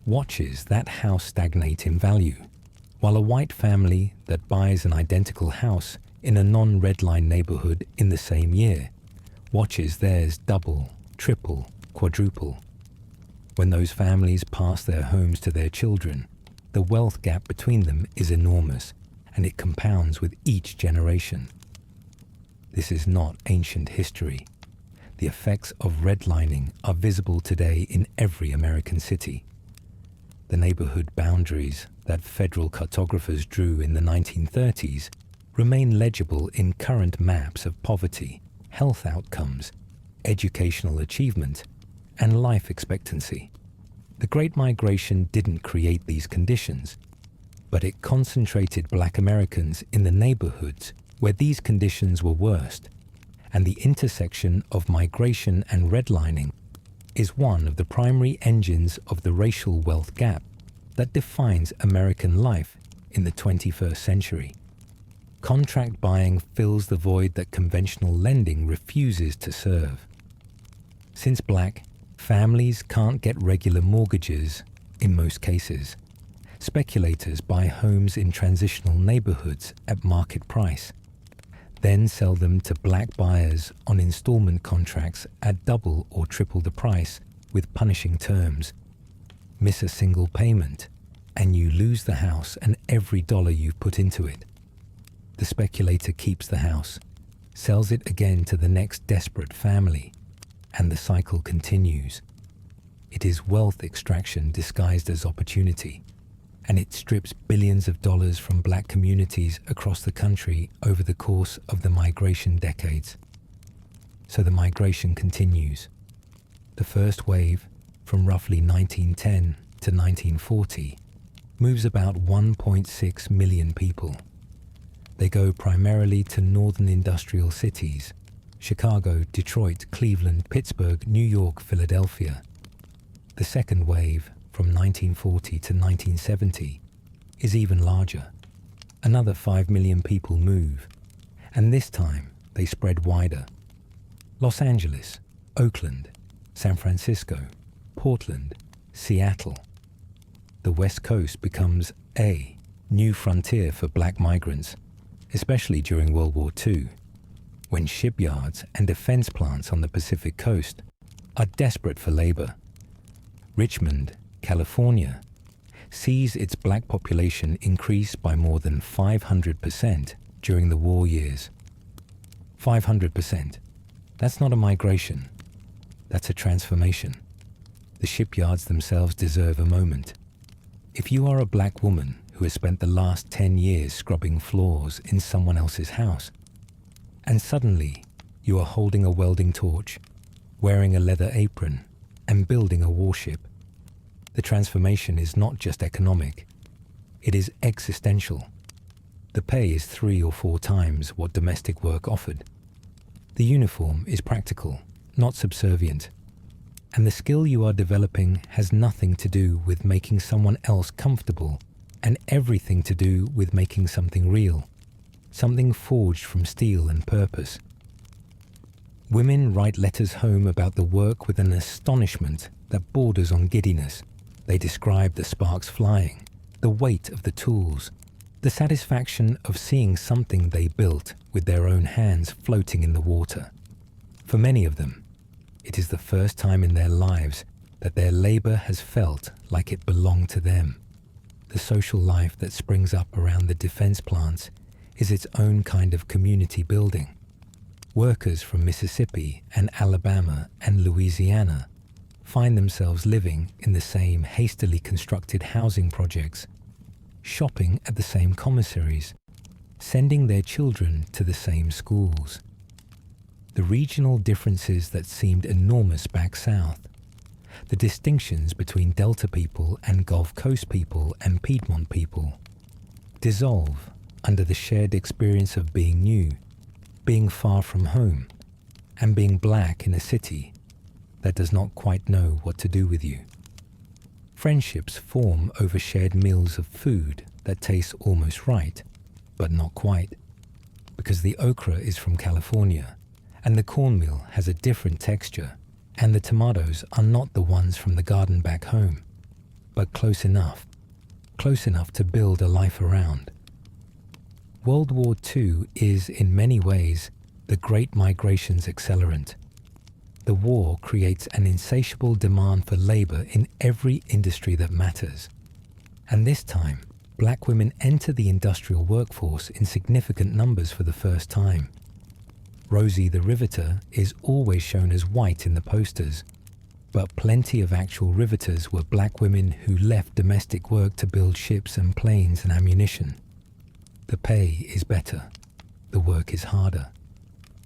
watches that house stagnate in value, while a white family that buys an identical house in a non-redline neighborhood in the same year watches theirs double, triple, quadruple. When those families pass their homes to their children, the wealth gap between them is enormous, and it compounds with each generation. This is not ancient history. The effects of redlining are visible today in every American city. The neighborhood boundaries that federal cartographers drew in the 1930s remain legible in current maps of poverty, health outcomes, educational achievement, and life expectancy. The Great Migration didn't create these conditions, but it concentrated black Americans in the neighborhoods where these conditions were worst, and the intersection of migration and redlining is one of the primary engines of the racial wealth gap that defines American life in the 21st century. Contract buying fills the void that conventional lending refuses to serve. Since black families can't get regular mortgages in most cases, speculators buy homes in transitional neighborhoods at market price, then sell them to black buyers on installment contracts at double or triple the price with punishing terms. Miss a single payment, and you lose the house and every dollar you've put into it. The speculator keeps the house, sells it again to the next desperate family, and the cycle continues. It is wealth extraction disguised as opportunity, and it strips billions of dollars from black communities across the country over the course of the migration decades. So the migration continues. The first wave, from roughly 1910 to 1940, moves about 1.6 million people. They go primarily to northern industrial cities: Chicago, Detroit, Cleveland, Pittsburgh, New York, Philadelphia. The second wave, from 1940 to 1970, is even larger. Another 5 million people move, and this time they spread wider. Los Angeles, Oakland, San Francisco, Portland, Seattle. The West Coast becomes a new frontier for black migrants, especially during World War II, when shipyards and defense plants on the Pacific Coast are desperate for labor. Richmond, California, sees its black population increase by more than 500% during the war years. 500%. That's not a migration. That's a transformation. The shipyards themselves deserve a moment. If you are a black woman who has spent the last 10 years scrubbing floors in someone else's house, and suddenly you are holding a welding torch, wearing a leather apron, and building a warship, the transformation is not just economic, it is existential. The pay is 3 or 4 times what domestic work offered. The uniform is practical, not subservient, and the skill you are developing has nothing to do with making someone else comfortable and everything to do with making something real, something forged from steel and purpose. Women write letters home about the work with an astonishment that borders on giddiness. They describe the sparks flying, the weight of the tools, the satisfaction of seeing something they built with their own hands floating in the water. For many of them, it is the first time in their lives that their labor has felt like it belonged to them. The social life that springs up around the defense plants is its own kind of community building. Workers from Mississippi and Alabama and Louisiana find themselves living in the same hastily constructed housing projects, shopping at the same commissaries, sending their children to the same schools. The regional differences that seemed enormous back south the distinctions between Delta people and Gulf Coast people and Piedmont people dissolve under the shared experience of being new, being far from home, and being black in a city that does not quite know what to do with you. Friendships form over shared meals of food that taste almost right, but not quite, because the okra is from California, and the cornmeal has a different texture, and the tomatoes are not the ones from the garden back home, but close enough to build a life around. World War II is, in many ways, the Great Migration's accelerant. The war creates an insatiable demand for labor in every industry that matters. And this time, black women enter the industrial workforce in significant numbers for the first time. Rosie the Riveter is always shown as white in the posters, but plenty of actual riveters were black women who left domestic work to build ships and planes and ammunition. The pay is better, the work is harder,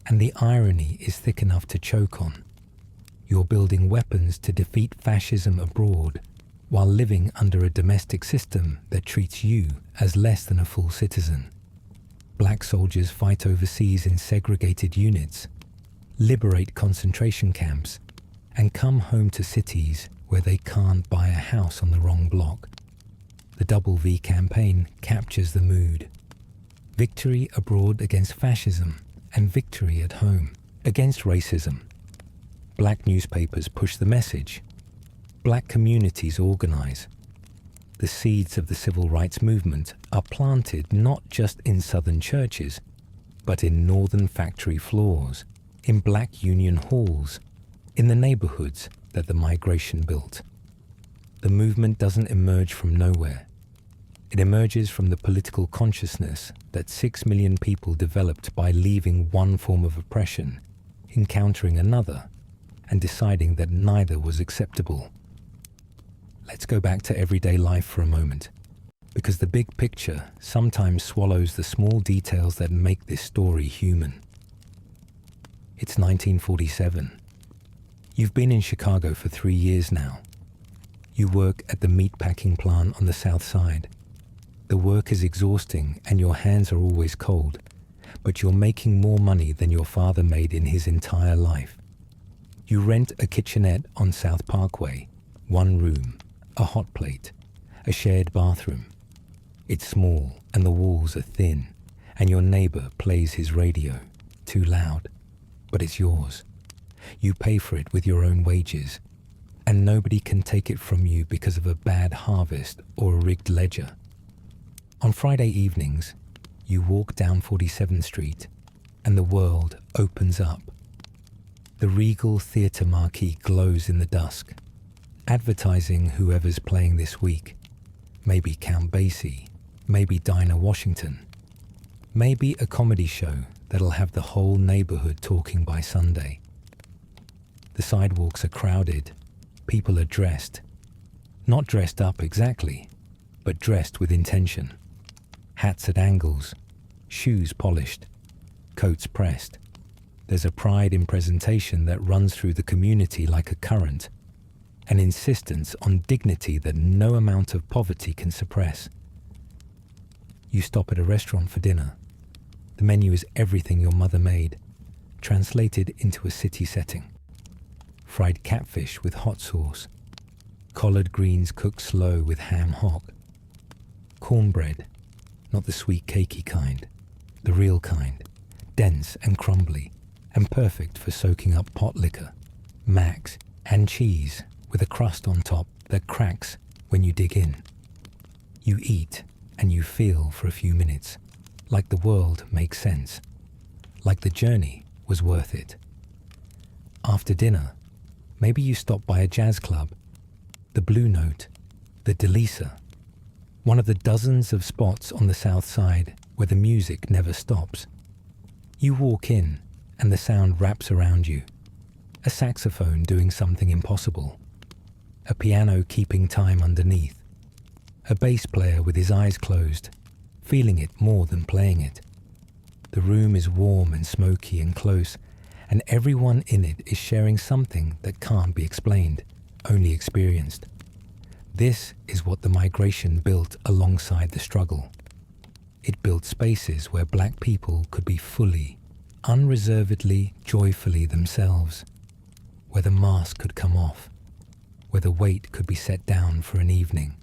and the irony is thick enough to choke on. You're building weapons to defeat fascism abroad while living under a domestic system that treats you as less than a full citizen. Black soldiers fight overseas in segregated units, liberate concentration camps, and come home to cities where they can't buy a house on the wrong block. The Double V campaign captures the mood. Victory abroad against fascism and victory at home against racism. Black newspapers push the message. Black communities organize. The seeds of the civil rights movement are planted not just in southern churches, but in northern factory floors, in black union halls, in the neighborhoods that the migration built. The movement doesn't emerge from nowhere. It emerges from the political consciousness that 6 million people developed by leaving one form of oppression, encountering another, and deciding that neither was acceptable. Let's go back to everyday life for a moment, because the big picture sometimes swallows the small details that make this story human. It's 1947. You've been in Chicago for 3 years now. You work at the meatpacking plant on the south side. The work is exhausting and your hands are always cold, but you're making more money than your father made in his entire life. You rent a kitchenette on South Parkway, 1 room, a hot plate, a shared bathroom. It's small and the walls are thin, and your neighbor plays his radio, too loud, but it's yours. You pay for it with your own wages, and nobody can take it from you because of a bad harvest or a rigged ledger. On Friday evenings, you walk down 47th Street, and the world opens up. The Regal Theatre marquee glows in the dusk, advertising whoever's playing this week. Maybe Count Basie, maybe Dinah Washington, maybe a comedy show that'll have the whole neighborhood talking by Sunday. The sidewalks are crowded, people are dressed. Not dressed up exactly, but dressed with intention. Hats at angles, shoes polished, coats pressed. There's a pride in presentation that runs through the community like a current, an insistence on dignity that no amount of poverty can suppress. You stop at a restaurant for dinner. The menu is everything your mother made, translated into a city setting. Fried catfish with hot sauce, collard greens cooked slow with ham hock, cornbread, not the sweet cakey kind, the real kind, dense and crumbly, and perfect for soaking up pot liquor, macs, and cheese with a crust on top that cracks when you dig in. You eat and you feel for a few minutes, like the world makes sense, like the journey was worth it. After dinner, maybe you stop by a jazz club, the Blue Note, the Delisa, one of the dozens of spots on the south side where the music never stops. You walk in and the sound wraps around you. A saxophone doing something impossible. A piano keeping time underneath. A bass player with his eyes closed, feeling it more than playing it. The room is warm and smoky and close, and everyone in it is sharing something that can't be explained. only experienced. This is what the migration built alongside the struggle. It built spaces where black people could be fully, unreservedly, joyfully themselves, where the mask could come off, where the weight could be set down for an evening,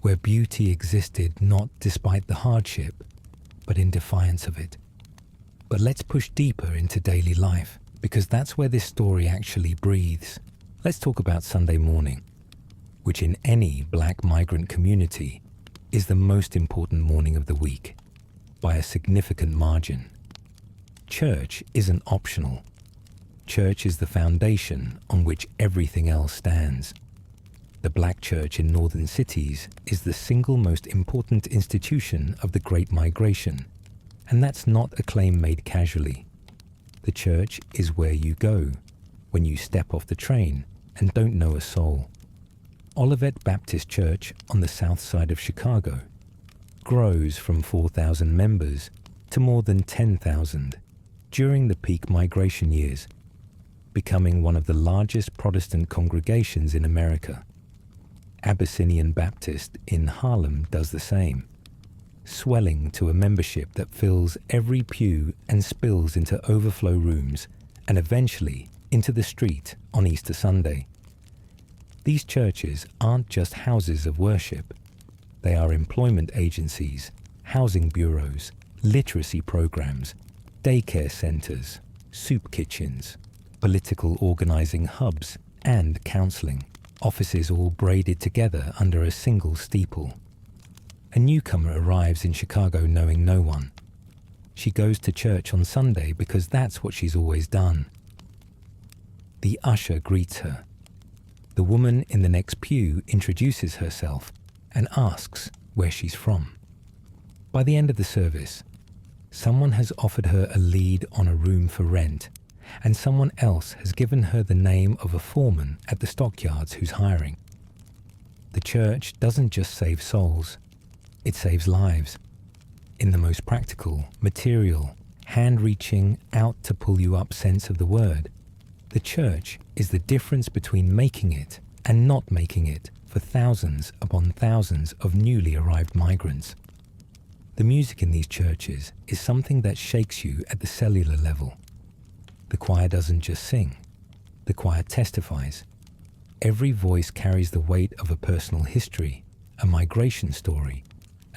where beauty existed not despite the hardship, but in defiance of it. But let's push deeper into daily life, because that's where this story actually breathes. Let's talk about Sunday morning, which in any black migrant community is the most important morning of the week, by a significant margin. Church isn't optional. Church is the foundation on which everything else stands. The black church in northern cities is the single most important institution of the Great Migration, and that's not a claim made casually. The church is where you go when you step off the train and don't know a soul. Olivet Baptist Church on the south side of Chicago grows from 4,000 members to more than 10,000 during the peak migration years, becoming one of the largest Protestant congregations in America. Abyssinian Baptist in Harlem does the same, swelling to a membership that fills every pew and spills into overflow rooms and eventually into the street on Easter Sunday. These churches aren't just houses of worship. They are employment agencies, housing bureaus, literacy programs, daycare centers, soup kitchens, political organizing hubs, and counseling, offices all braided together under a single steeple. A newcomer arrives in Chicago knowing no one. She goes to church on Sunday because that's what she's always done. The usher greets her. The woman in the next pew introduces herself and asks where she's from. By the end of the service, someone has offered her a lead on a room for rent, and someone else has given her the name of a foreman at the stockyards who's hiring. The church doesn't just save souls, it saves lives. In the most practical, material, hand-reaching, out-to-pull-you-up sense of the word, the church is the difference between making it and not making it for thousands upon thousands of newly arrived migrants. The music in these churches is something that shakes you at the cellular level. The choir doesn't just sing, the choir testifies. Every voice carries the weight of a personal history, a migration story,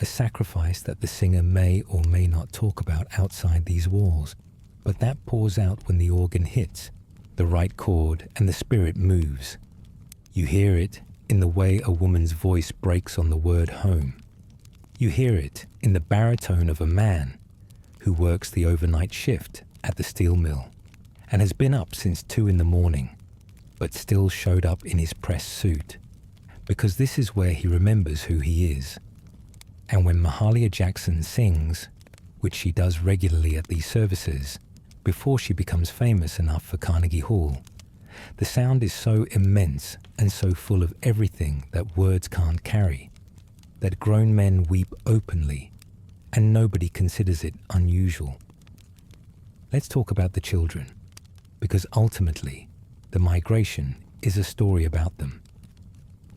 a sacrifice that the singer may or may not talk about outside these walls, but that pours out when the organ hits the right chord and the spirit moves. You hear it in the way a woman's voice breaks on the word home. You hear it in the baritone of a man who works the overnight shift at the steel mill and has been up since 2 a.m, but still showed up in his press suit, because this is where he remembers who he is. And when Mahalia Jackson sings, which she does regularly at these services, before she becomes famous enough for Carnegie Hall, the sound is so immense and so full of everything that words can't carry, that grown men weep openly, and nobody considers it unusual. Let's talk about the children, because ultimately, the migration is a story about them.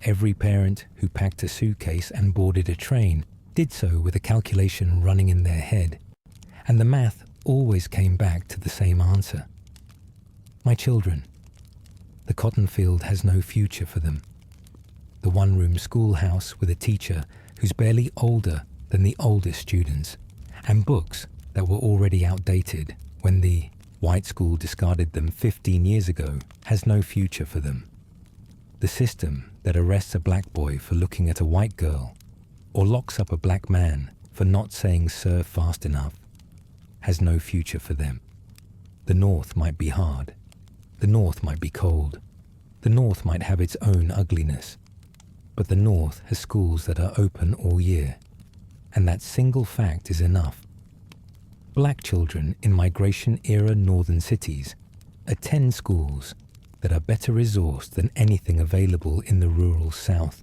Every parent who packed a suitcase and boarded a train did so with a calculation running in their head, and the math always came back to the same answer. My children. The cotton field has no future for them. The one-room schoolhouse with a teacher who's barely older than the oldest students, and books that were already outdated when the white school discarded them 15 years ago has no future for them. The system that arrests a black boy for looking at a white girl, or locks up a black man for not saying sir fast enough, has no future for them. The North might be hard. The North might be cold. The North might have its own ugliness. But the North has schools that are open all year. And that single fact is enough. Black children in migration-era northern cities attend schools that are better resourced than anything available in the rural South,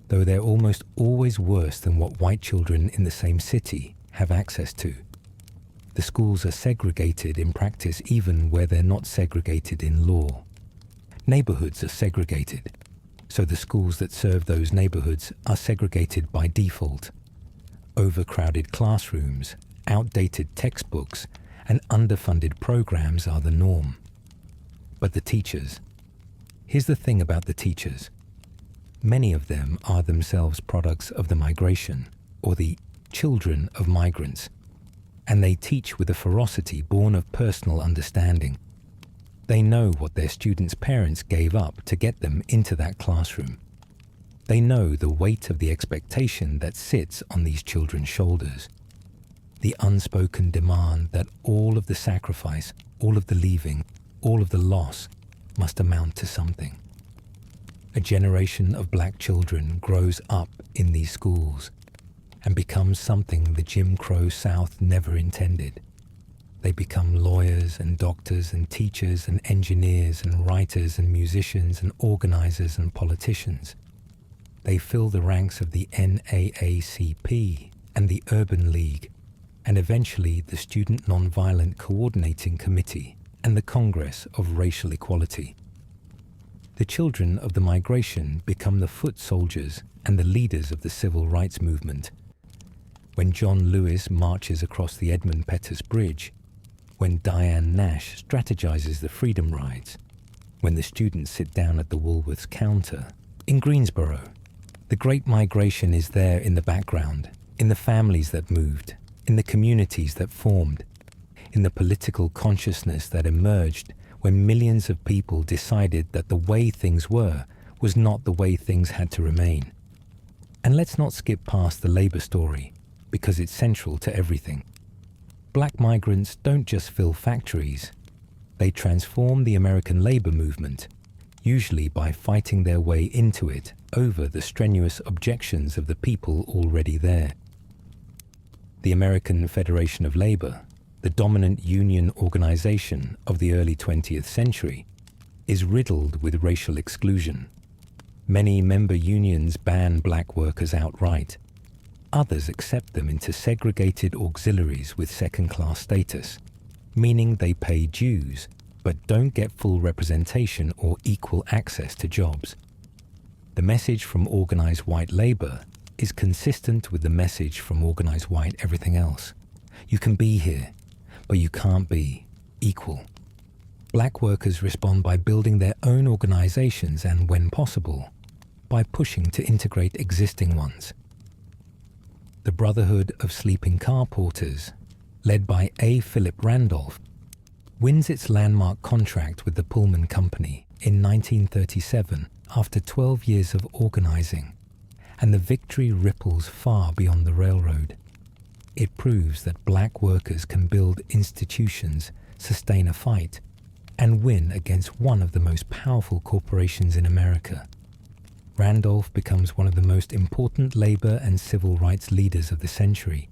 though they're almost always worse than what white children in the same city have access to. The schools are segregated in practice even where they're not segregated in law. Neighborhoods are segregated, so the schools that serve those neighborhoods are segregated by default. Overcrowded classrooms, outdated textbooks, and underfunded programs are the norm. But the teachers. Here's the thing about the teachers. Many of them are themselves products of the migration, or the children of migrants, and they teach with a ferocity born of personal understanding. They know what their students' parents gave up to get them into that classroom. They know the weight of the expectation that sits on these children's shoulders. The unspoken demand that all of the sacrifice, all of the leaving, all of the loss must amount to something. A generation of black children grows up in these schools and becomes something the Jim Crow South never intended. They become lawyers and doctors and teachers and engineers and writers and musicians and organizers and politicians. They fill the ranks of the NAACP and the Urban League, and eventually the Student Nonviolent Coordinating Committee and the Congress of Racial Equality. The children of the migration become the foot soldiers and the leaders of the civil rights movement. When John Lewis marches across the Edmund Pettus Bridge, when Diane Nash strategizes the Freedom Rides, when the students sit down at the Woolworths counter, in Greensboro, the Great Migration is there in the background, in the families that moved, in the communities that formed, in the political consciousness that emerged when millions of people decided that the way things were was not the way things had to remain. And let's not skip past the labor story, because it's central to everything. Black migrants don't just fill factories. They transform the American labor movement, usually by fighting their way into it over the strenuous objections of the people already there. The American Federation of Labor, the dominant union organization of the early 20th century, is riddled with racial exclusion. Many member unions ban black workers outright. Others accept them into segregated auxiliaries with second-class status, meaning they pay dues but don't get full representation or equal access to jobs. The message from organized white labor is consistent with the message from organized white everything else. You can be here, but you can't be equal. Black workers respond by building their own organizations and, when possible, by pushing to integrate existing ones. The Brotherhood of Sleeping Car Porters, led by A. Philip Randolph, wins its landmark contract with the Pullman Company in 1937 after 12 years of organizing, and the victory ripples far beyond the railroad. It proves that black workers can build institutions, sustain a fight, and win against one of the most powerful corporations in America. Randolph becomes one of the most important labor and civil rights leaders of the century,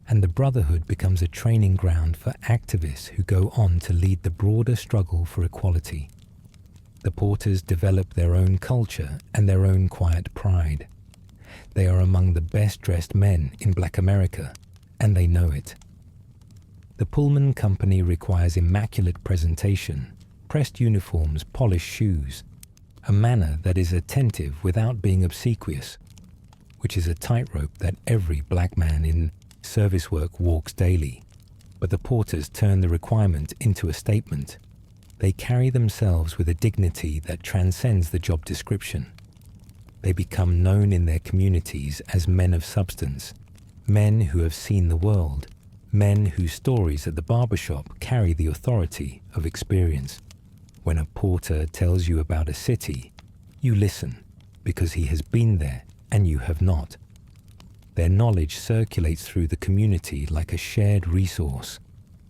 and the Brotherhood becomes a training ground for activists who go on to lead the broader struggle for equality. The Porters develop their own culture and their own quiet pride. They are among the best-dressed men in Black America, and they know it. The Pullman Company requires immaculate presentation, pressed uniforms, polished shoes, a manner that is attentive without being obsequious, which is a tightrope that every black man in service work walks daily. But the Porters turn the requirement into a statement. They carry themselves with a dignity that transcends the job description. They become known in their communities as men of substance, men who have seen the world, men whose stories at the barbershop carry the authority of experience. When a porter tells you about a city, you listen because he has been there and you have not. Their knowledge circulates through the community like a shared resource,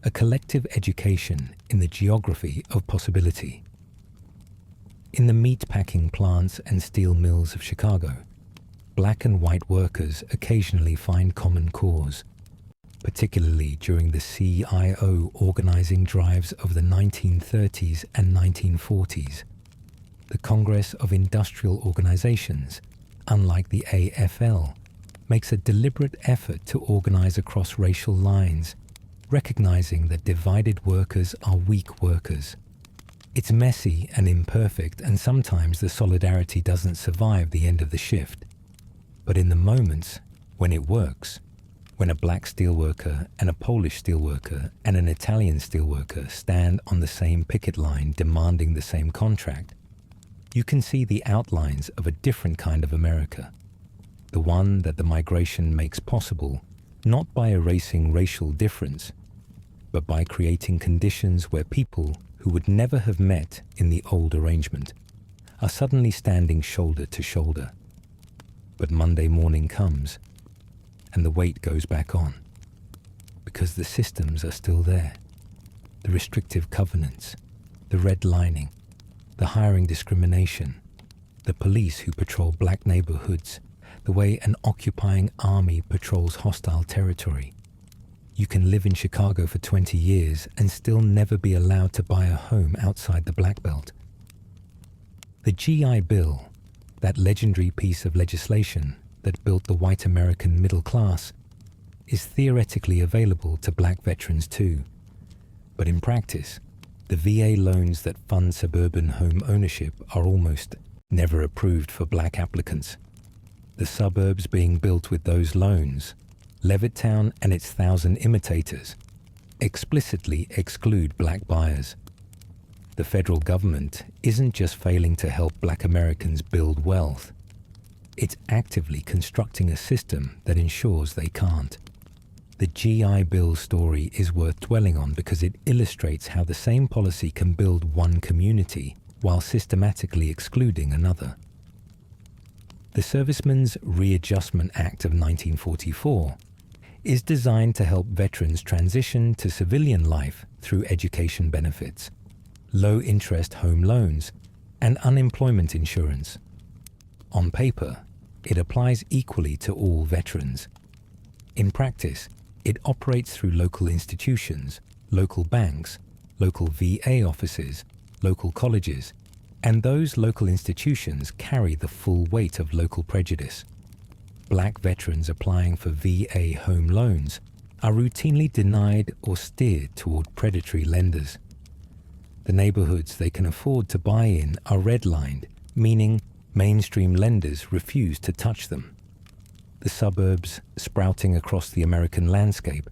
a collective education in the geography of possibility. In the meat-packing plants and steel mills of Chicago, black and white workers occasionally find common cause, particularly during the CIO organizing drives of the 1930s and 1940s. The Congress of Industrial Organizations, unlike the AFL, makes a deliberate effort to organize across racial lines, recognizing that divided workers are weak workers. It's messy and imperfect, and sometimes the solidarity doesn't survive the end of the shift. But in the moments when it works, when a black steelworker and a Polish steelworker and an Italian steelworker stand on the same picket line demanding the same contract, you can see the outlines of a different kind of America, the one that the migration makes possible, not by erasing racial difference, but by creating conditions where people who would never have met in the old arrangement are suddenly standing shoulder to shoulder. But Monday morning comes, and the weight goes back on, because the systems are still there. The restrictive covenants, the redlining, the hiring discrimination, the police who patrol black neighborhoods, the way an occupying army patrols hostile territory. You can live in Chicago for 20 years and still never be allowed to buy a home outside the Black Belt. The GI Bill, that legendary piece of legislation that built the white American middle class, is theoretically available to black veterans too. But in practice, the VA loans that fund suburban home ownership are almost never approved for black applicants. The suburbs being built with those loans, Levittown and its 1,000 imitators, explicitly exclude black buyers. The federal government isn't just failing to help black Americans build wealth. It's actively constructing a system that ensures they can't. The GI Bill story is worth dwelling on because it illustrates how the same policy can build one community while systematically excluding another. The Servicemen's Readjustment Act of 1944 is designed to help veterans transition to civilian life through education benefits, low-interest home loans, and unemployment insurance. On paper, it applies equally to all veterans. In practice, it operates through local institutions, local banks, local VA offices, local colleges, and those local institutions carry the full weight of local prejudice. Black veterans applying for VA home loans are routinely denied or steered toward predatory lenders. The neighborhoods they can afford to buy in are redlined, meaning mainstream lenders refuse to touch them. The suburbs sprouting across the American landscape,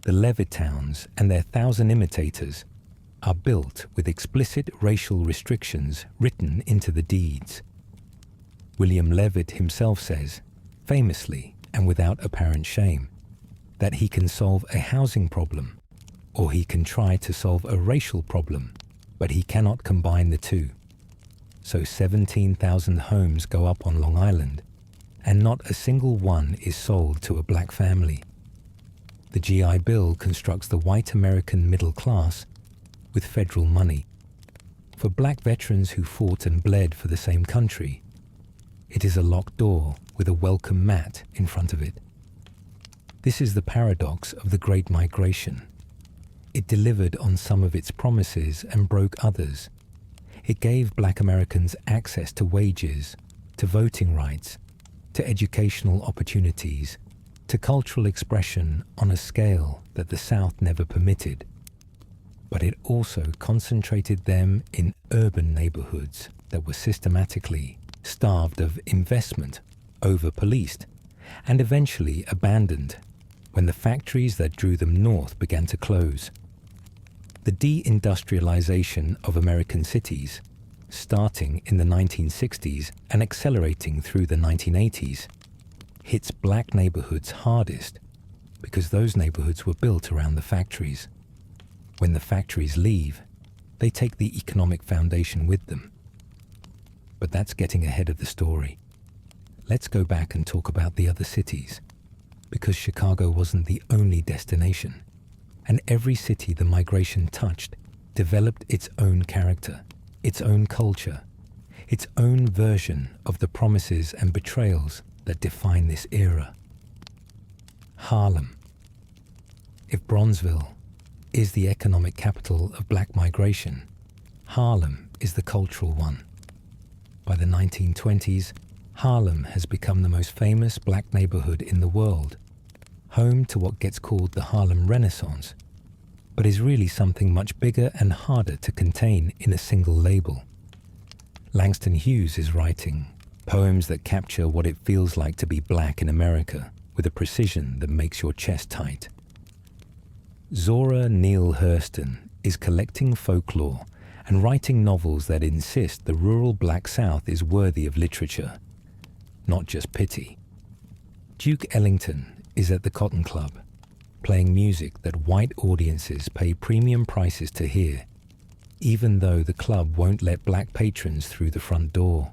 the Levittowns and their 1,000 imitators, are built with explicit racial restrictions written into the deeds. William Levitt himself says, famously and without apparent shame, that he can solve a housing problem, or he can try to solve a racial problem, but he cannot combine the two. So 17,000 homes go up on Long Island, and not a single one is sold to a black family. The GI Bill constructs the white American middle class with federal money. For black veterans who fought and bled for the same country, it is a locked door with a welcome mat in front of it. This is the paradox of the Great Migration. It delivered on some of its promises and broke others. It gave black Americans access to wages, to voting rights, to educational opportunities, to cultural expression on a scale that the South never permitted. But it also concentrated them in urban neighborhoods that were systematically starved of investment, over-policed, and eventually abandoned when the factories that drew them north began to close. The deindustrialization of American cities, starting in the 1960s and accelerating through the 1980s, hits black neighborhoods hardest because those neighborhoods were built around the factories. When the factories leave, they take the economic foundation with them. But that's getting ahead of the story. Let's go back and talk about the other cities, because Chicago wasn't the only destination, and every city the migration touched developed its own character, its own culture, its own version of the promises and betrayals that define this era. Harlem. If Bronzeville is the economic capital of black migration, Harlem is the cultural one. By the 1920s, Harlem has become the most famous black neighborhood in the world, home to what gets called the Harlem Renaissance. but is really something much bigger and harder to contain in a single label. Langston Hughes is writing poems that capture what it feels like to be black in America with a precision that makes your chest tight. Zora Neale Hurston is collecting folklore and writing novels that insist the rural Black South is worthy of literature, not just pity. Duke Ellington is at the Cotton Club, playing music that white audiences pay premium prices to hear, even though the club won't let black patrons through the front door.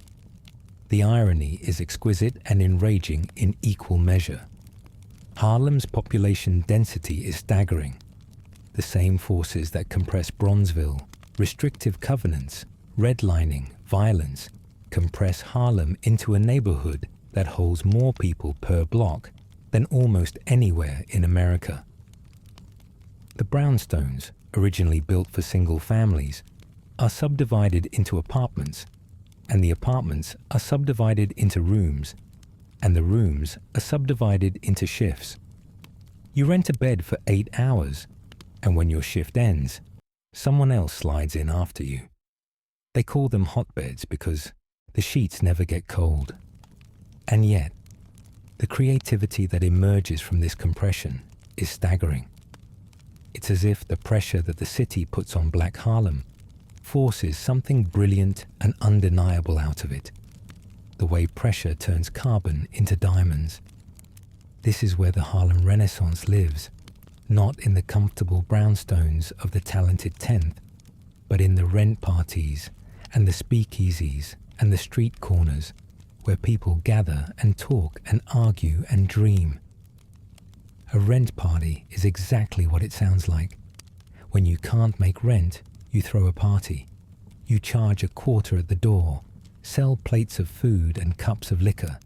The irony is exquisite and enraging in equal measure. Harlem's population density is staggering. The same forces that compress Bronzeville, restrictive covenants, redlining, violence, compress Harlem into a neighborhood that holds more people per block than almost anywhere in America. The brownstones, originally built for single families, are subdivided into apartments, and the apartments are subdivided into rooms, and the rooms are subdivided into shifts. You rent a bed for 8 hours, and when your shift ends, someone else slides in after you. They call them hotbeds because the sheets never get cold. And yet, the creativity that emerges from this compression is staggering. It's as if the pressure that the city puts on Black Harlem forces something brilliant and undeniable out of it, the way pressure turns carbon into diamonds. This is where the Harlem Renaissance lives, not in the comfortable brownstones of the talented 10th, but in the rent parties and the speakeasies and the street corners where people gather and talk and argue and dream. A rent party is exactly what it sounds like. When you can't make rent, you throw a party. You charge a quarter at the door, sell plates of food and cups of liquor,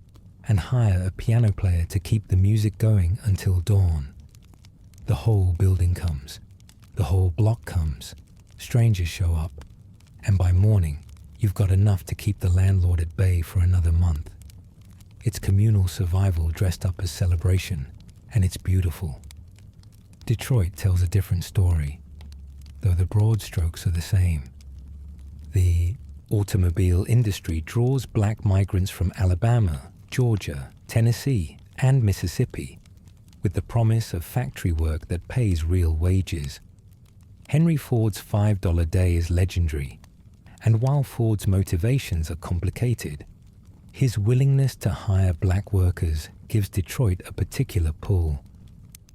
and hire a piano player to keep the music going until dawn. The whole building comes. The whole block comes. Strangers show up. And by morning, you've got enough to keep the landlord at bay for another month. It's communal survival dressed up as celebration, and it's beautiful. Detroit tells a different story, though the broad strokes are the same. The automobile industry draws black migrants from Alabama, Georgia, Tennessee, and Mississippi, with the promise of factory work that pays real wages. Henry Ford's $5 day is legendary, and while Ford's motivations are complicated, his willingness to hire black workers gives Detroit a particular pull.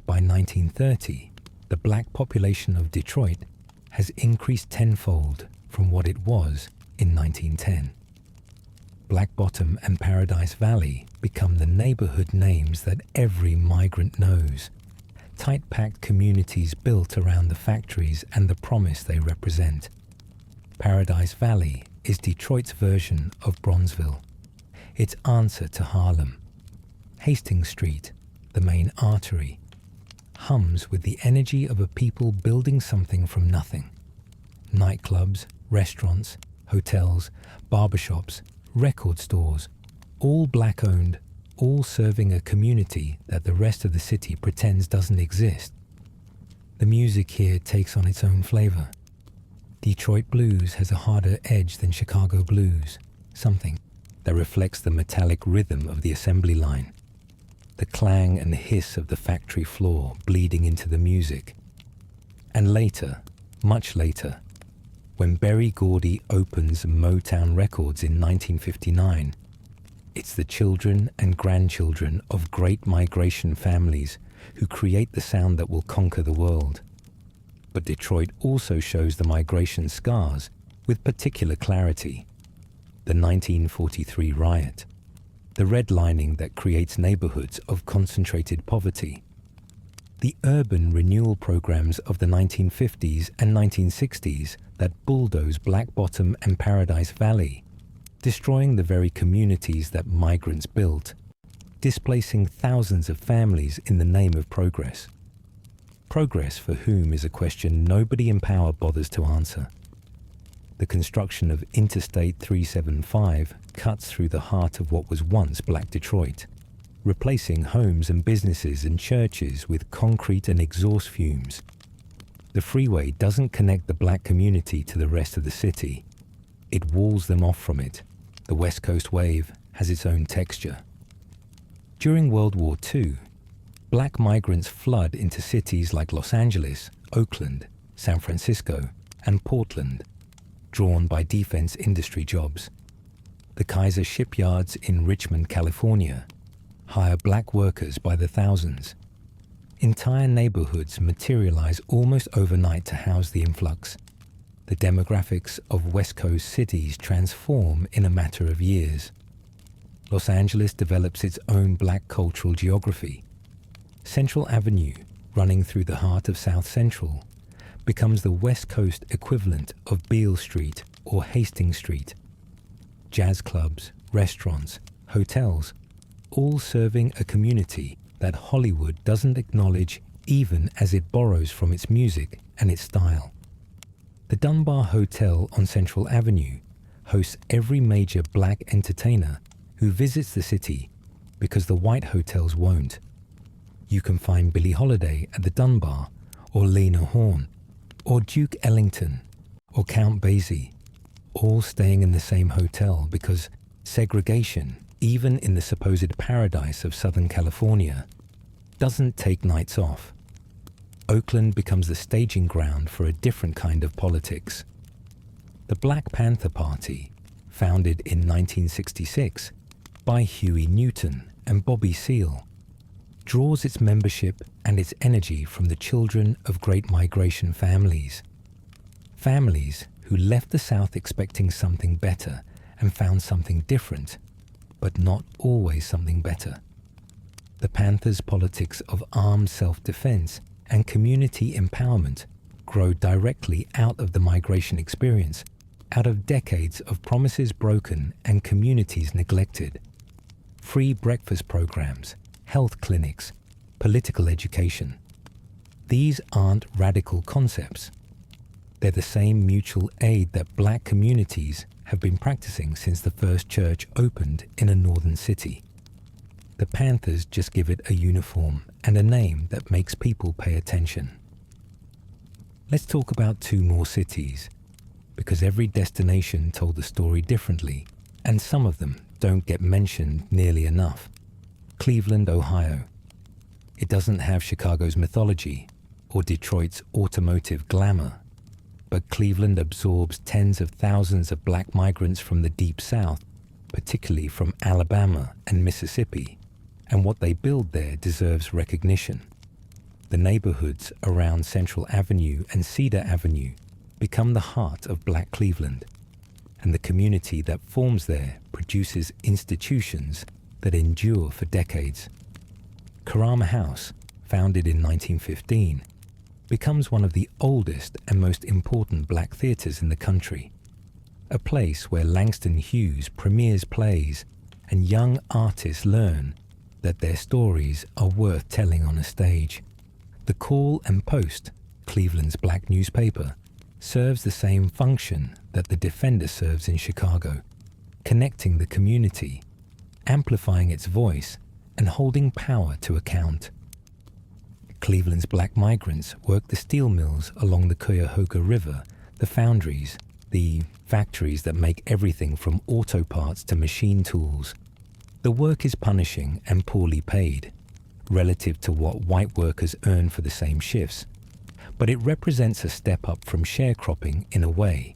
By 1930, the black population of Detroit has increased tenfold from what it was in 1910. Black Bottom and Paradise Valley become the neighborhood names that every migrant knows, tight-packed communities built around the factories and the promise they represent. Paradise Valley is Detroit's version of Bronzeville, its answer to Harlem. Hastings Street, the main artery, hums with the energy of a people building something from nothing. Nightclubs, restaurants, hotels, barbershops, record stores, all black-owned, all serving a community that the rest of the city pretends doesn't exist. The music here takes on its own flavor. Detroit blues has a harder edge than Chicago blues, something that reflects the metallic rhythm of the assembly line, the clang and hiss of the factory floor bleeding into the music. And later, much later, when Berry Gordy opens Motown Records in 1959, it's the children and grandchildren of great migration families who create the sound that will conquer the world. But Detroit also shows the migration scars with particular clarity. The 1943 riot, the redlining that creates neighborhoods of concentrated poverty, the urban renewal programs of the 1950s and 1960s that bulldoze Black Bottom and Paradise Valley, destroying the very communities that migrants built, displacing thousands of families in the name of progress. Progress for whom is a question nobody in power bothers to answer. The construction of Interstate 375 cuts through the heart of what was once Black Detroit, replacing homes and businesses and churches with concrete and exhaust fumes. The freeway doesn't connect the black community to the rest of the city. It walls them off from it. The West Coast wave has its own texture. During World War II, black migrants flood into cities like Los Angeles, Oakland, San Francisco, and Portland, drawn by defense industry jobs. The Kaiser shipyards in Richmond, California, hire black workers by the thousands. Entire neighborhoods materialize almost overnight to house the influx. The demographics of West Coast cities transform in a matter of years. Los Angeles develops its own black cultural geography. Central Avenue, running through the heart of South Central, becomes the West Coast equivalent of Beale Street or Hastings Street. Jazz clubs, restaurants, hotels, all serving a community that Hollywood doesn't acknowledge even as it borrows from its music and its style. The Dunbar Hotel on Central Avenue hosts every major black entertainer who visits the city because the white hotels won't. You can find Billie Holiday at the Dunbar, or Lena Horne, or Duke Ellington, or Count Basie, all staying in the same hotel because segregation, even in the supposed paradise of Southern California, doesn't take nights off. Oakland becomes the staging ground for a different kind of politics. The Black Panther Party, founded in 1966 by Huey Newton and Bobby Seale, draws its membership and its energy from the children of Great Migration families. Families who left the South expecting something better and found something different, but not always something better. The Panthers' politics of armed self-defense and community empowerment grow directly out of the migration experience, out of decades of promises broken and communities neglected. Free breakfast programs, health clinics, political education. These aren't radical concepts. They're the same mutual aid that black communities have been practicing since the first church opened in a northern city. The Panthers just give it a uniform and a name that makes people pay attention. Let's talk about two more cities, because every destination told the story differently, and some of them don't get mentioned nearly enough. Cleveland, Ohio. It doesn't have Chicago's mythology or Detroit's automotive glamour, but Cleveland absorbs tens of thousands of black migrants from the Deep South, particularly from Alabama and Mississippi, and what they build there deserves recognition. The neighborhoods around Central Avenue and Cedar Avenue become the heart of Black Cleveland, and the community that forms there produces institutions that endure for decades. Karama House, founded in 1915, becomes one of the oldest and most important black theaters in the country, a place where Langston Hughes premieres plays and young artists learn that their stories are worth telling on a stage. The Call and Post, Cleveland's black newspaper, serves the same function that the Defender serves in Chicago, connecting the community, amplifying its voice, and holding power to account. Cleveland's black migrants work the steel mills along the Cuyahoga River, the foundries, the factories that make everything from auto parts to machine tools. The work is punishing and poorly paid, relative to what white workers earn for the same shifts, but it represents a step up from sharecropping in a way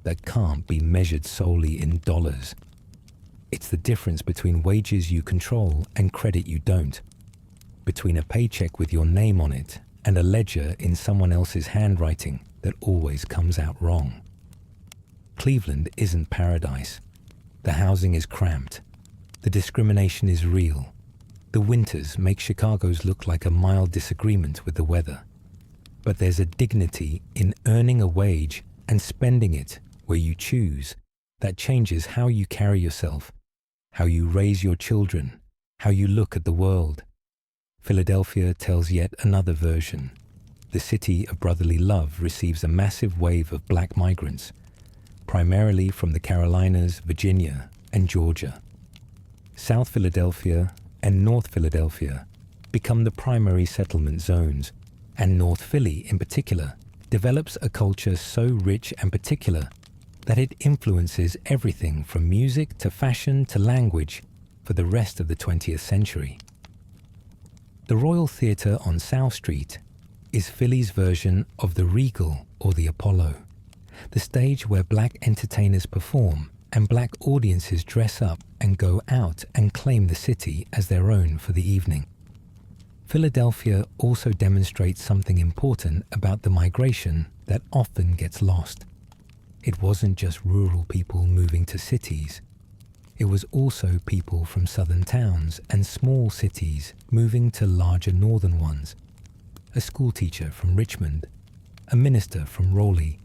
that can't be measured solely in dollars. It's the difference between wages you control and credit you don't, between a paycheck with your name on it and a ledger in someone else's handwriting that always comes out wrong. Cleveland isn't paradise. The housing is cramped. The discrimination is real. The winters make Chicago's look like a mild disagreement with the weather. But there's a dignity in earning a wage and spending it where you choose that changes how you carry yourself, how you raise your children, how you look at the world. Philadelphia tells yet another version. The city of brotherly love receives a massive wave of black migrants, primarily from the Carolinas, Virginia, and Georgia. South Philadelphia and North Philadelphia become the primary settlement zones, and North Philly in particular develops a culture so rich and particular that it influences everything from music to fashion to language for the rest of the 20th century. The Royal Theatre on South Street is Philly's version of the Regal or the Apollo, the stage where black entertainers perform and black audiences dress up and go out and claim the city as their own for the evening. Philadelphia also demonstrates something important about the migration that often gets lost. It wasn't just rural people moving to cities. It was also people from southern towns and small cities moving to larger northern ones. A schoolteacher from Richmond, a minister from Raleigh,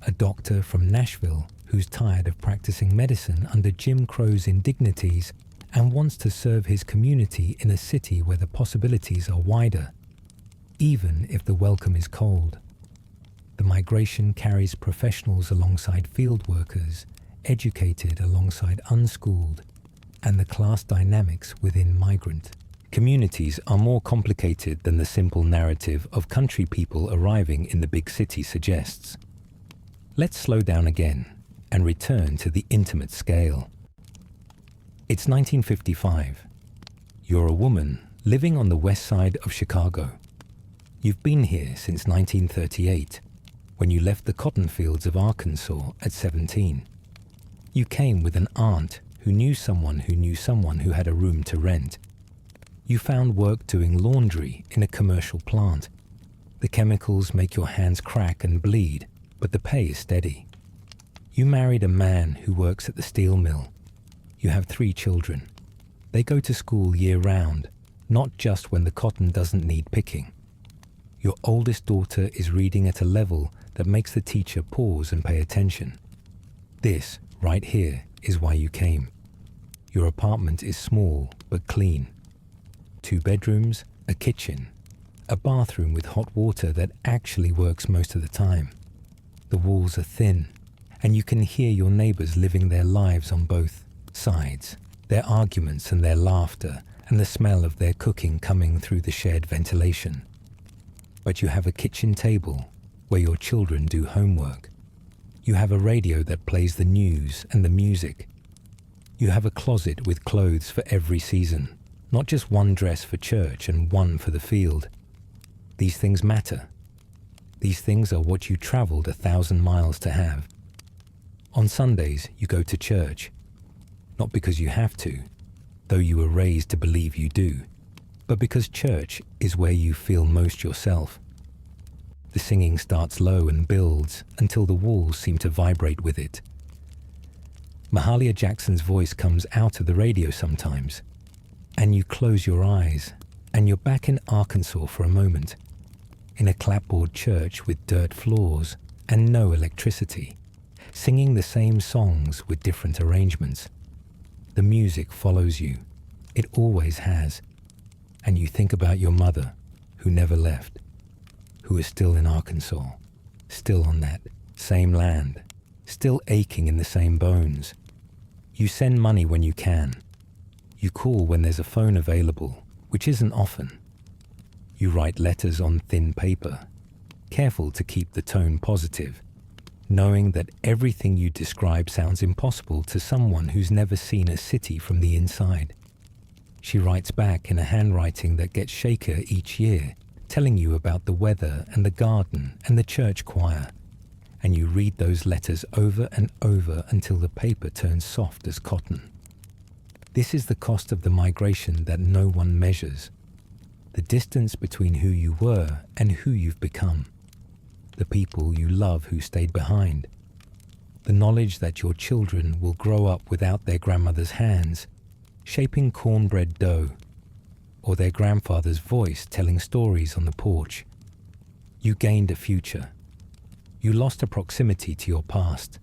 a doctor from Nashville who's tired of practicing medicine under Jim Crow's indignities and wants to serve his community in a city where the possibilities are wider, even if the welcome is cold. The migration carries professionals alongside field workers, educated alongside unschooled, and the class dynamics within migrant communities are more complicated than the simple narrative of country people arriving in the big city suggests. Let's slow down again and return to the intimate scale. It's 1955. You're a woman living on the west side of Chicago. You've been here since 1938, when you left the cotton fields of Arkansas at 17. You came with an aunt who knew someone who had a room to rent. You found work doing laundry in a commercial plant. The chemicals make your hands crack and bleed, but the pay is steady. You married a man who works at the steel mill. You have 3 children. They go to school year-round, not just when the cotton doesn't need picking. Your oldest daughter is reading at a level that makes the teacher pause and pay attention. This, right here, is why you came. Your apartment is small but clean. 2 bedrooms, a kitchen, a bathroom with hot water that actually works most of the time. The walls are thin, and you can hear your neighbors living their lives on both sides, their arguments and their laughter, and the smell of their cooking coming through the shared ventilation. But you have a kitchen table where your children do homework. You have a radio that plays the news and the music. You have a closet with clothes for every season, not just one dress for church and one for the field. These things matter. These things are what you traveled 1,000 miles to have. On Sundays, you go to church, not because you have to, though you were raised to believe you do, but because church is where you feel most yourself. The singing starts low and builds until the walls seem to vibrate with it. Mahalia Jackson's voice comes out of the radio sometimes, and you close your eyes, and you're back in Arkansas for a moment, in a clapboard church with dirt floors and no electricity, singing the same songs with different arrangements. The music follows you. It always has. And you think about your mother, who never left, who is still in Arkansas, still on that same land, still aching in the same bones. You send money when you can. You call when there's a phone available, which isn't often. You write letters on thin paper, careful to keep the tone positive, knowing that everything you describe sounds impossible to someone who's never seen a city from the inside. She writes back in a handwriting that gets shakier each year, telling you about the weather and the garden and the church choir, and you read those letters over and over until the paper turns soft as cotton. This is the cost of the migration that no one measures. The distance between who you were and who you've become. The people you love who stayed behind. The knowledge that your children will grow up without their grandmother's hands, shaping cornbread dough, or their grandfather's voice telling stories on the porch. You gained a future. You lost a proximity to your past.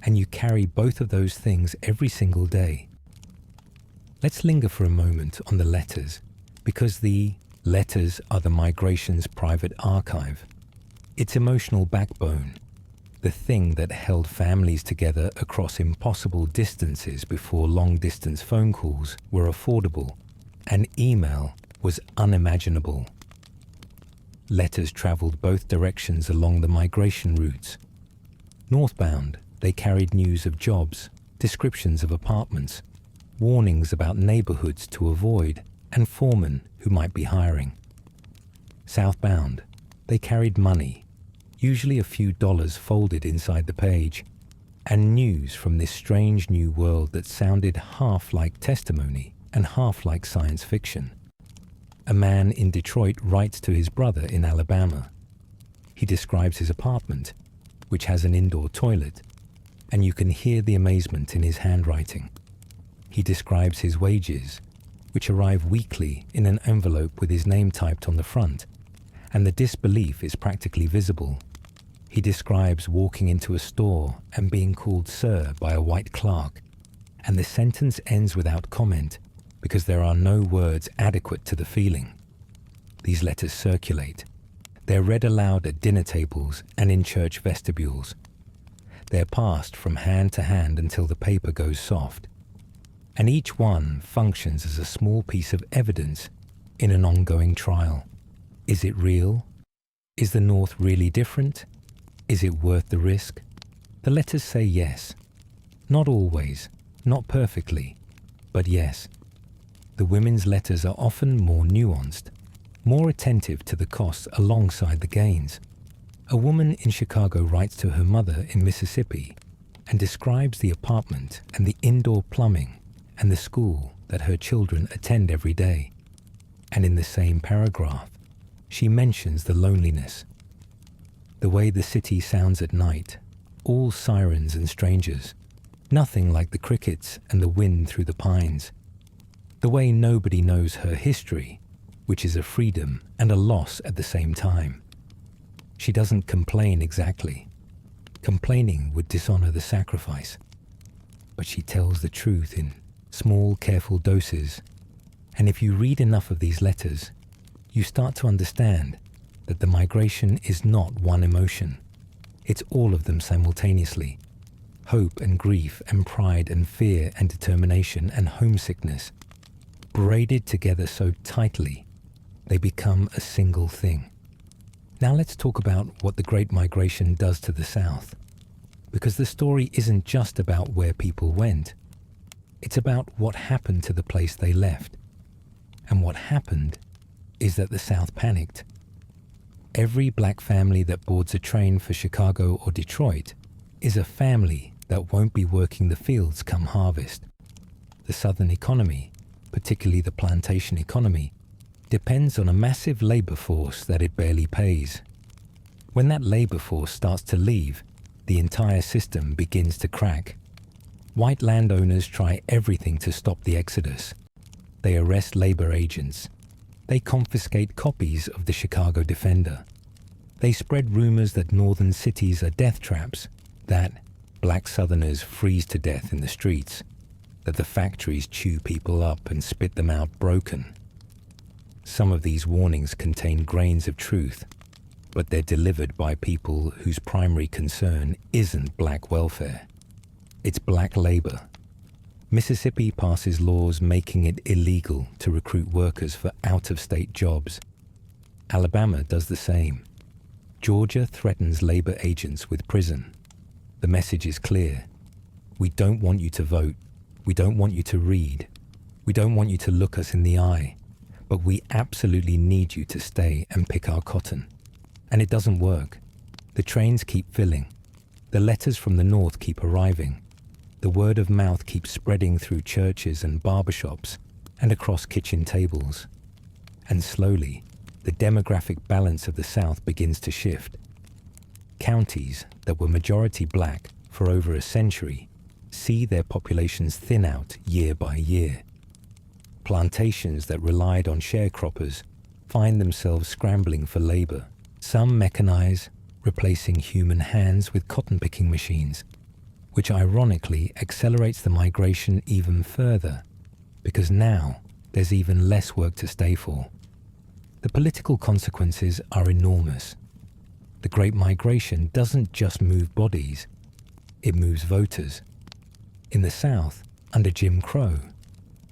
And you carry both of those things every single day. Let's linger for a moment on the letters, because the letters are the migration's private archive. Its emotional backbone, the thing that held families together across impossible distances before long-distance phone calls were affordable and email was unimaginable. letters traveled both directions along the migration routes. Northbound, they carried news of jobs, descriptions of apartments, warnings about neighborhoods to avoid, and foremen who might be hiring. Southbound, they carried money, usually a few dollars folded inside the page, and news from this strange new world that sounded half like testimony and half like science fiction. A man in Detroit writes to his brother in Alabama. He describes his apartment, which has an indoor toilet, and you can hear the amazement in his handwriting. He describes his wages, which arrive weekly in an envelope with his name typed on the front, and the disbelief is practically visible. He describes walking into a store and being called sir by a white clerk, and the sentence ends without comment because there are no words adequate to the feeling. These letters circulate. They're read aloud at dinner tables and in church vestibules. They're passed from hand to hand until the paper goes soft. And each one functions as a small piece of evidence in an ongoing trial. Is it real? Is the North really different? Is it worth the risk? The letters say yes. Not always, not perfectly, but yes. The women's letters are often more nuanced, more attentive to the costs alongside the gains. A woman in Chicago writes to her mother in Mississippi and describes the apartment and the indoor plumbing and the school that her children attend every day. And in the same paragraph, she mentions the loneliness. The way the city sounds at night, all sirens and strangers, nothing like the crickets and the wind through the pines. The way nobody knows her history, which is a freedom and a loss at the same time. She doesn't complain exactly. Complaining would dishonor the sacrifice. But she tells the truth in small, careful doses. And if you read enough of these letters, you start to understand that the migration is not one emotion. It's all of them simultaneously. Hope and grief and pride and fear and determination and homesickness. Braided together so tightly, they become a single thing. Now let's talk about what the Great Migration does to the South. Because the story isn't just about where people went. It's about what happened to the place they left. And what happened is that the South panicked. Every black family that boards a train for Chicago or Detroit is a family that won't be working the fields come harvest. The Southern economy, particularly the plantation economy, depends on a massive labor force that it barely pays. When that labor force starts to leave, the entire system begins to crack. White landowners try everything to stop the exodus. They arrest labor agents. They confiscate copies of the Chicago Defender. They spread rumors that northern cities are death traps, that black Southerners freeze to death in the streets, that the factories chew people up and spit them out broken. Some of these warnings contain grains of truth, but they're delivered by people whose primary concern isn't black welfare. It's black labor. Mississippi passes laws making it illegal to recruit workers for out-of-state jobs. Alabama does the same. Georgia threatens labor agents with prison. The message is clear. We don't want you to vote. We don't want you to read. We don't want you to look us in the eye. But we absolutely need you to stay and pick our cotton. And it doesn't work. The trains keep filling. The letters from the north keep arriving. The word of mouth keeps spreading through churches and barbershops and across kitchen tables. And slowly, the demographic balance of the South begins to shift. Counties that were majority black for over a century see their populations thin out year by year. Plantations that relied on sharecroppers find themselves scrambling for labor. Some mechanize, replacing human hands with cotton-picking machines, which ironically accelerates the migration even further, because now there's even less work to stay for. The political consequences are enormous. The Great Migration doesn't just move bodies, it moves voters. In the South, under Jim Crow,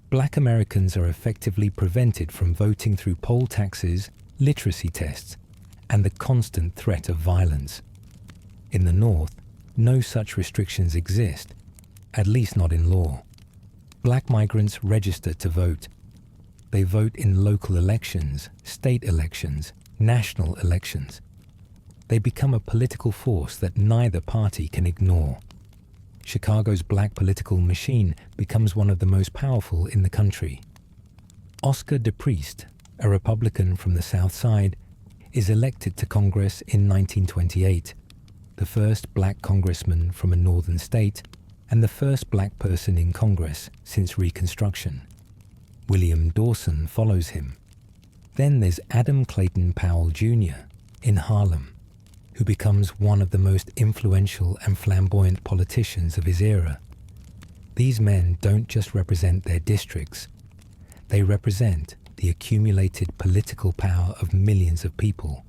black Americans are effectively prevented from voting through poll taxes, literacy tests, and the constant threat of violence. In the North, no such restrictions exist, at least not in law. Black migrants register to vote. They vote in local elections, state elections, national elections. They become a political force that neither party can ignore. Chicago's black political machine becomes one of the most powerful in the country. Oscar DePriest, a Republican from the South Side, is elected to Congress in 1928, the first black congressman from a northern state and the first black person in Congress since Reconstruction. William Dawson follows him. Then there's Adam Clayton Powell Jr. in Harlem, who becomes one of the most influential and flamboyant politicians of his era. These men don't just represent their districts. They represent the accumulated political power of millions of people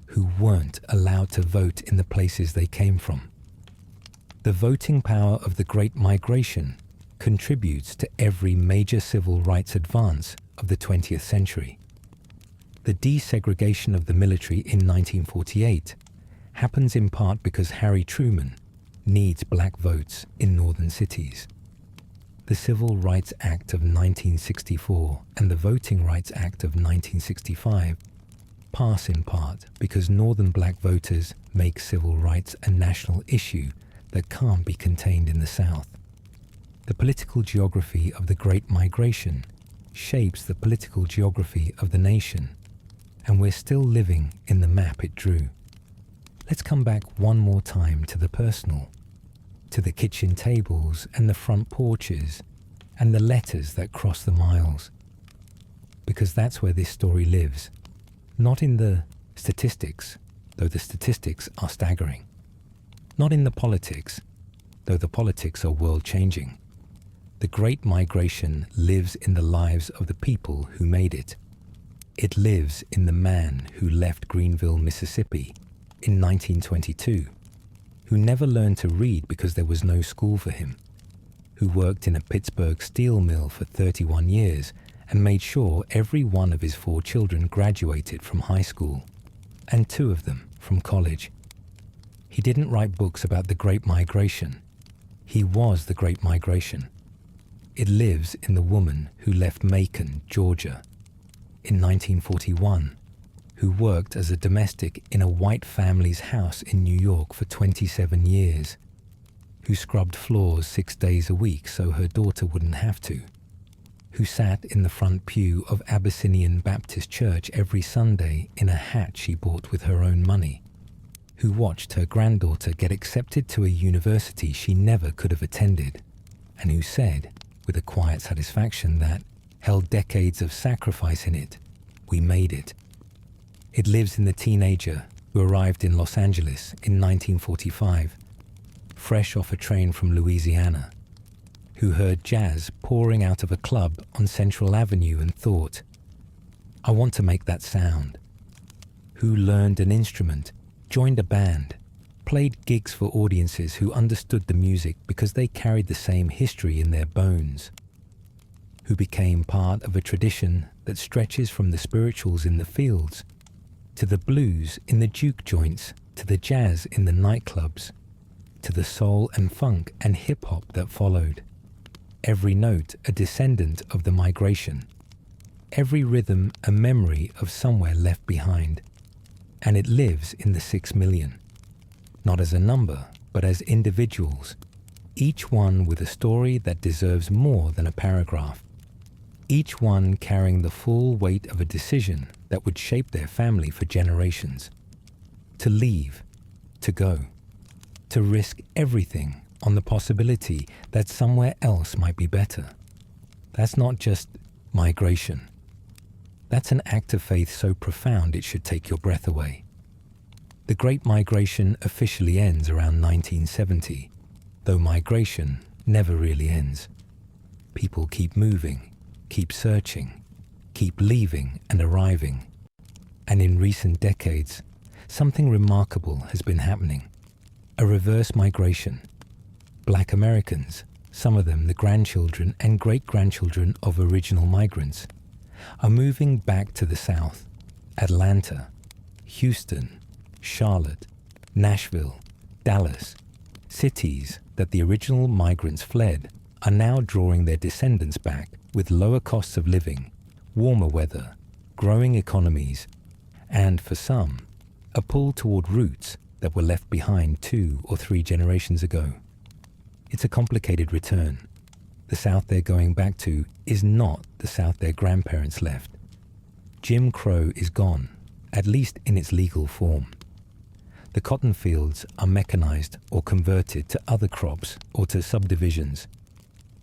who weren't allowed to vote in the places they came from. The voting power of the Great Migration contributes to every major civil rights advance of the 20th century. The desegregation of the military in 1948 happens in part because Harry Truman needs black votes in northern cities. The Civil Rights Act of 1964 and the Voting Rights Act of 1965 pass in part because northern black voters make civil rights a national issue that can't be contained in the South. The political geography of the Great Migration shapes the political geography of the nation, and we're still living in the map it drew. Let's come back one more time to the personal, to the kitchen tables and the front porches and the letters that cross the miles. Because that's where this story lives, not in the statistics, though the statistics are staggering. Not in the politics, though the politics are world-changing. The Great Migration lives in the lives of the people who made it. It lives in the man who left Greenville, Mississippi in 1922, who never learned to read because there was no school for him, who worked in a Pittsburgh steel mill for 31 years and made sure every one of his 4 children graduated from high school, and 2 of them from college. He didn't write books about the Great Migration. He was the Great Migration. It lives in the woman who left Macon, Georgia, in 1941, who worked as a domestic in a white family's house in New York for 27 years, who scrubbed floors 6 days a week so her daughter wouldn't have to, who sat in the front pew of Abyssinian Baptist Church every Sunday in a hat she bought with her own money, who watched her granddaughter get accepted to a university she never could have attended, and who said, with a quiet satisfaction that held decades of sacrifice in it, "We made it." It lives in the teenager who arrived in Los Angeles in 1945, fresh off a train from Louisiana, who heard jazz pouring out of a club on Central Avenue and thought, "I want to make that sound," who learned an instrument, joined a band, played gigs for audiences who understood the music because they carried the same history in their bones, who became part of a tradition that stretches from the spirituals in the fields to the blues in the juke joints, to the jazz in the nightclubs, to the soul and funk and hip-hop that followed. Every note a descendant of the migration, every rhythm a memory of somewhere left behind, and it lives in the 6 million. Not as a number, but as individuals, each one with a story that deserves more than a paragraph, each one carrying the full weight of a decision that would shape their family for generations. To leave, to go, to risk everything on the possibility that somewhere else might be better. That's not just migration. That's an act of faith so profound it should take your breath away. The Great Migration officially ends around 1970, though migration never really ends. People keep moving, keep searching, keep leaving and arriving. And in recent decades, something remarkable has been happening. A reverse migration. Black Americans, some of them the grandchildren and great-grandchildren of original migrants, are moving back to the South, Atlanta, Houston, Charlotte, Nashville, Dallas, cities that the original migrants fled, are now drawing their descendants back with lower costs of living, warmer weather, growing economies, and for some, a pull toward roots that were left behind 2 or 3 generations ago. It's a complicated return. The South they're going back to is not the South their grandparents left. Jim Crow is gone, at least in its legal form. The cotton fields are mechanized or converted to other crops or to subdivisions.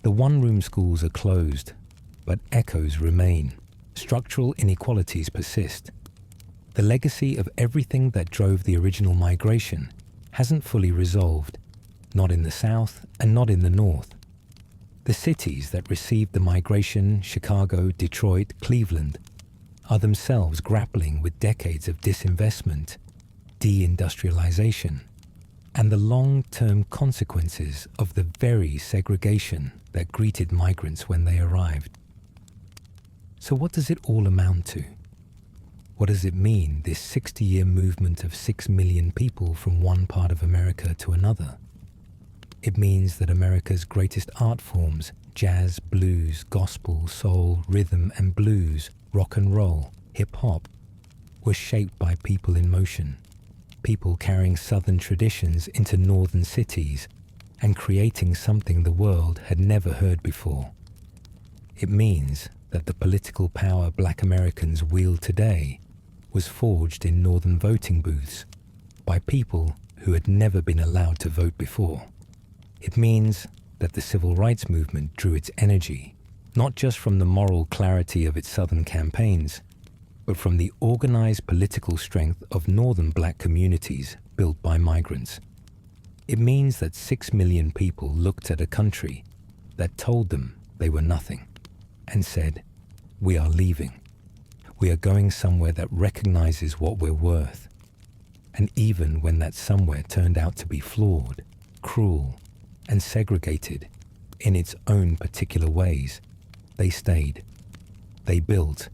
The one-room schools are closed, but echoes remain. Structural inequalities persist. The legacy of everything that drove the original migration hasn't fully resolved, not in the South and not in the North. The cities that received the migration, Chicago, Detroit, Cleveland, are themselves grappling with decades of disinvestment, deindustrialization, and the long-term consequences of the very segregation that greeted migrants when they arrived. So what does it all amount to? What does it mean, this 60-year movement of 6 million people from one part of America to another? It means that America's greatest art forms, jazz, blues, gospel, soul, rhythm and blues, rock and roll, hip-hop, were shaped by people in motion, people carrying Southern traditions into northern cities and creating something the world had never heard before. It means that the political power Black Americans wield today was forged in northern voting booths by people who had never been allowed to vote before. It means that the civil rights movement drew its energy, not just from the moral clarity of its Southern campaigns, but from the organized political strength of northern Black communities built by migrants. It means that 6 million people looked at a country that told them they were nothing and said, "We are leaving. We are going somewhere that recognizes what we're worth." And even when that somewhere turned out to be flawed, cruel, and segregated in its own particular ways, they stayed. They built.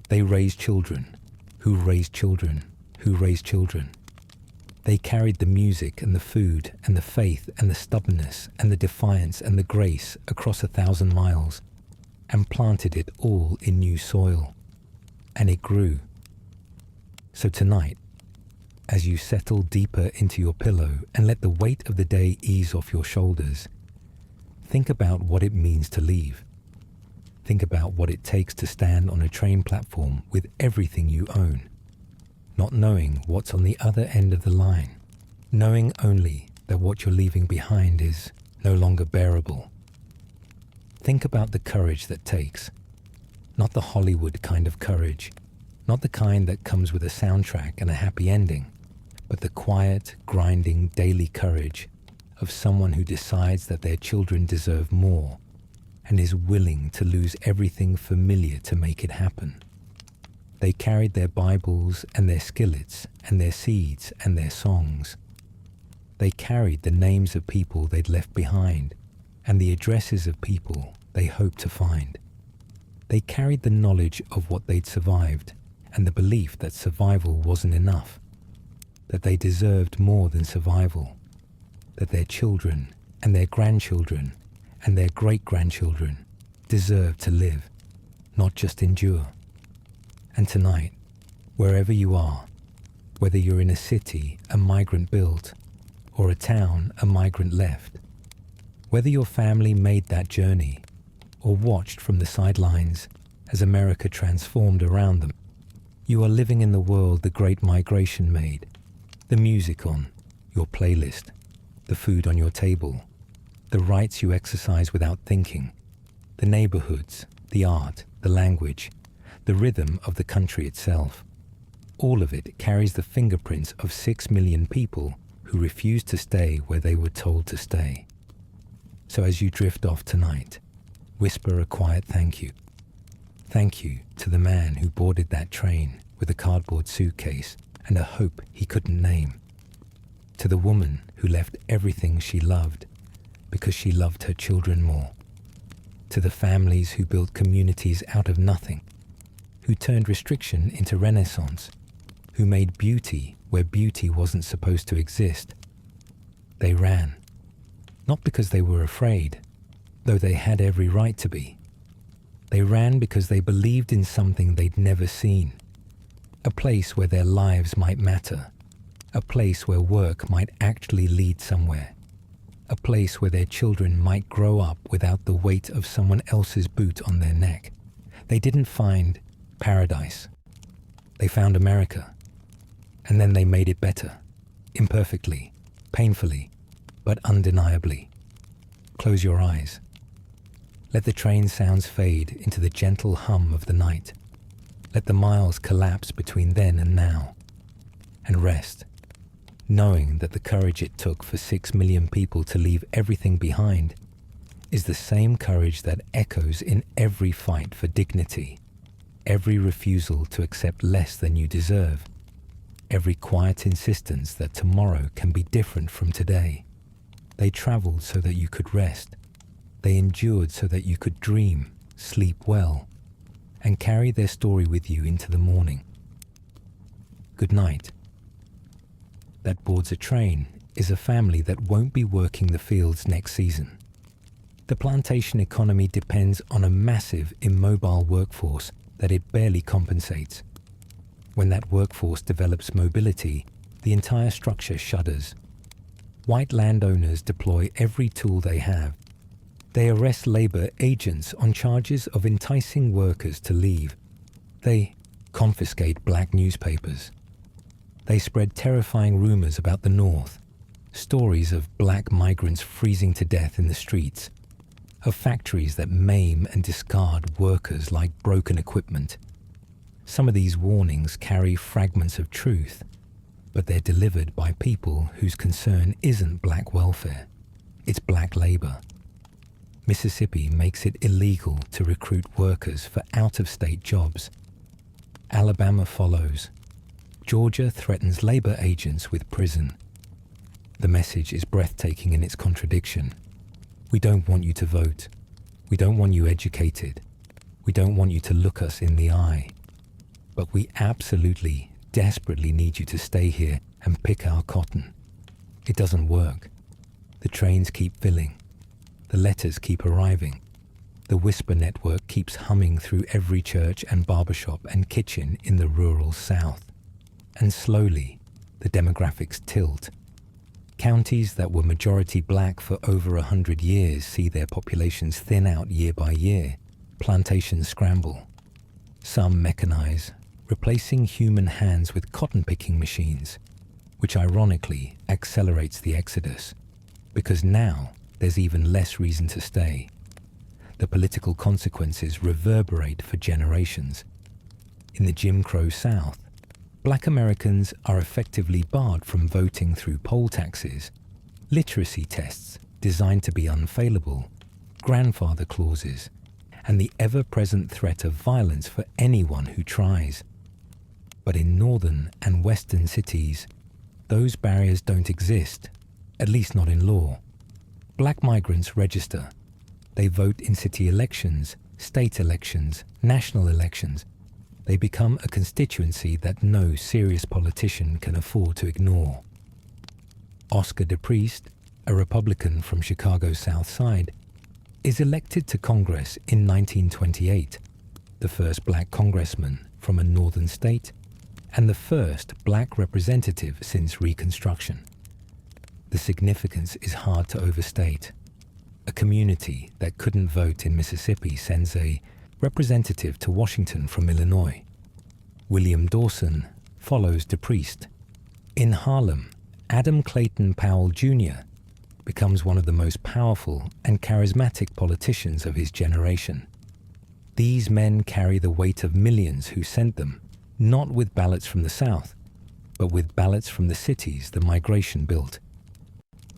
They raised children, who raised children, who raised children. They carried the music and the food and the faith and the stubbornness and the defiance and the grace across 1,000 miles and planted it all in new soil. And it grew. So tonight, as you settle deeper into your pillow and let the weight of the day ease off your shoulders, think about what it means to leave. Think about what it takes to stand on a train platform with everything you own, not knowing what's on the other end of the line, knowing only that what you're leaving behind is no longer bearable. Think about the courage that takes, not the Hollywood kind of courage, not the kind that comes with a soundtrack and a happy ending, but the quiet, grinding, daily courage of someone who decides that their children deserve more and is willing to lose everything familiar to make it happen. They carried their Bibles and their skillets and their seeds and their songs. They carried the names of people they'd left behind and the addresses of people they hoped to find. They carried the knowledge of what they'd survived and the belief that survival wasn't enough, that they deserved more than survival, that their children and their grandchildren and their great-grandchildren deserved to live, not just endure. And tonight, wherever you are, whether you're in a city a migrant built or a town a migrant left, whether your family made that journey or watched from the sidelines as America transformed around them, you are living in the world the Great Migration made. The music on your playlist, the food on your table, the rights you exercise without thinking, the neighborhoods, the art, the language, the rhythm of the country itself. All of it carries the fingerprints of 6 million people who refused to stay where they were told to stay. So as you drift off tonight, whisper a quiet thank you. Thank you to the man who boarded that train with a cardboard suitcase and a hope he couldn't name. To the woman who left everything she loved because she loved her children more. To the families who built communities out of nothing, who turned restriction into renaissance, who made beauty where beauty wasn't supposed to exist. They ran, not because they were afraid, though they had every right to be. They ran because they believed in something they'd never seen, a place where their lives might matter, a place where work might actually lead somewhere, a place where their children might grow up without the weight of someone else's boot on their neck. They didn't find paradise. They found America, and then they made it better, imperfectly, painfully, but undeniably. Close your eyes. Let the train sounds fade into the gentle hum of the night. Let the miles collapse between then and now. And rest, knowing that the courage it took for 6 million people to leave everything behind is the same courage that echoes in every fight for dignity, every refusal to accept less than you deserve, every quiet insistence that tomorrow can be different from today. They traveled so that you could rest. They endured so that you could dream, sleep well, and carry their story with you into the morning. Good night. That boards a train is a family that won't be working the fields next season. The plantation economy depends on a massive, immobile workforce that it barely compensates. When that workforce develops mobility, the entire structure shudders. White landowners deploy every tool they have. They arrest labor agents on charges of enticing workers to leave. They confiscate black newspapers. They spread terrifying rumors about the North, stories of black migrants freezing to death in the streets, of factories that maim and discard workers like broken equipment. Some of these warnings carry fragments of truth, but they're delivered by people whose concern isn't black welfare, it's black labor. Mississippi makes it illegal to recruit workers for out-of-state jobs. Alabama follows. Georgia threatens labor agents with prison. The message is breathtaking in its contradiction. We don't want you to vote. We don't want you educated. We don't want you to look us in the eye. But we absolutely, desperately need you to stay here and pick our cotton. It doesn't work. The trains keep filling. The letters keep arriving. The whisper network keeps humming through every church and barbershop and kitchen in the rural South. And slowly, the demographics tilt. Counties that were majority black for over 100 years see their populations thin out year by year. Plantations scramble. Some mechanize, replacing human hands with cotton-picking machines, which ironically accelerates the exodus, because now there's even less reason to stay. The political consequences reverberate for generations. In the Jim Crow South, black Americans are effectively barred from voting through poll taxes, literacy tests designed to be unfailable, grandfather clauses, and the ever-present threat of violence for anyone who tries. But in northern and western cities, those barriers don't exist, at least not in law. Black migrants register. They vote in city elections, state elections, national elections. They become a constituency that no serious politician can afford to ignore. Oscar DePriest, a Republican from Chicago's South Side, is elected to Congress in 1928, the first black congressman from a northern state, and the first black representative since Reconstruction. The significance is hard to overstate. A community that couldn't vote in Mississippi sends a representative to Washington from Illinois. William Dawson follows DePriest. In Harlem, Adam Clayton Powell Jr. becomes one of the most powerful and charismatic politicians of his generation. These men carry the weight of millions who sent them, not with ballots from the South, but with ballots from the cities the migration built.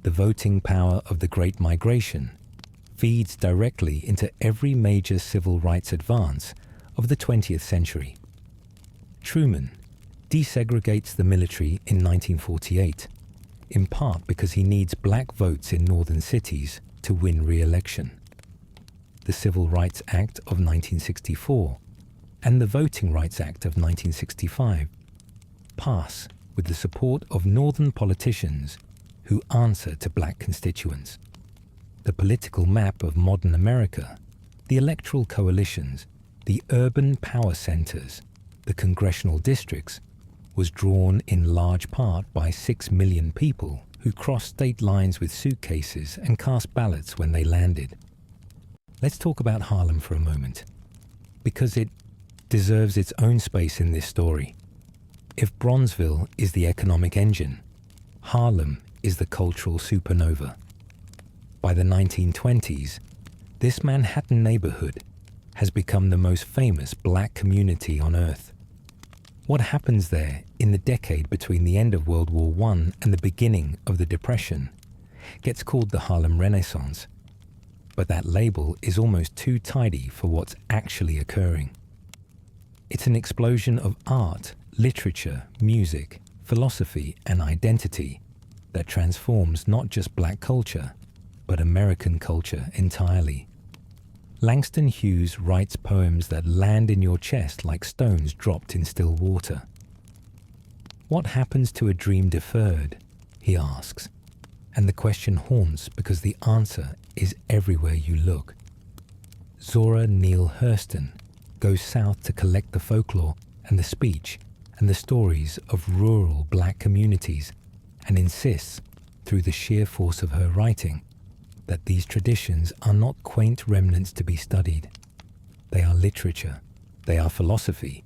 The voting power of the Great Migration feeds directly into every major civil rights advance of the 20th century. Truman desegregates the military in 1948, in part because he needs black votes in northern cities to win re-election. The Civil Rights Act of 1964 and the Voting Rights Act of 1965 pass with the support of northern politicians who answer to black constituents. The political map of modern America, the electoral coalitions, the urban power centers, the congressional districts, was drawn in large part by 6 million people who crossed state lines with suitcases and cast ballots when they landed. Let's talk about Harlem for a moment, because it deserves its own space in this story. If Bronzeville is the economic engine, Harlem is the cultural supernova. By the 1920s, this Manhattan neighborhood has become the most famous black community on Earth. What happens there in the decade between the end of World War I and the beginning of the Depression gets called the Harlem Renaissance, but that label is almost too tidy for what's actually occurring. It's an explosion of art, literature, music, philosophy, and identity that transforms not just black culture, but American culture entirely. Langston Hughes writes poems that land in your chest like stones dropped in still water. What happens to a dream deferred? He asks, and the question haunts because the answer is everywhere you look. Zora Neale Hurston goes south to collect the folklore and the speech and the stories of rural black communities and insists, through the sheer force of her writing, that these traditions are not quaint remnants to be studied. They are literature, they are philosophy,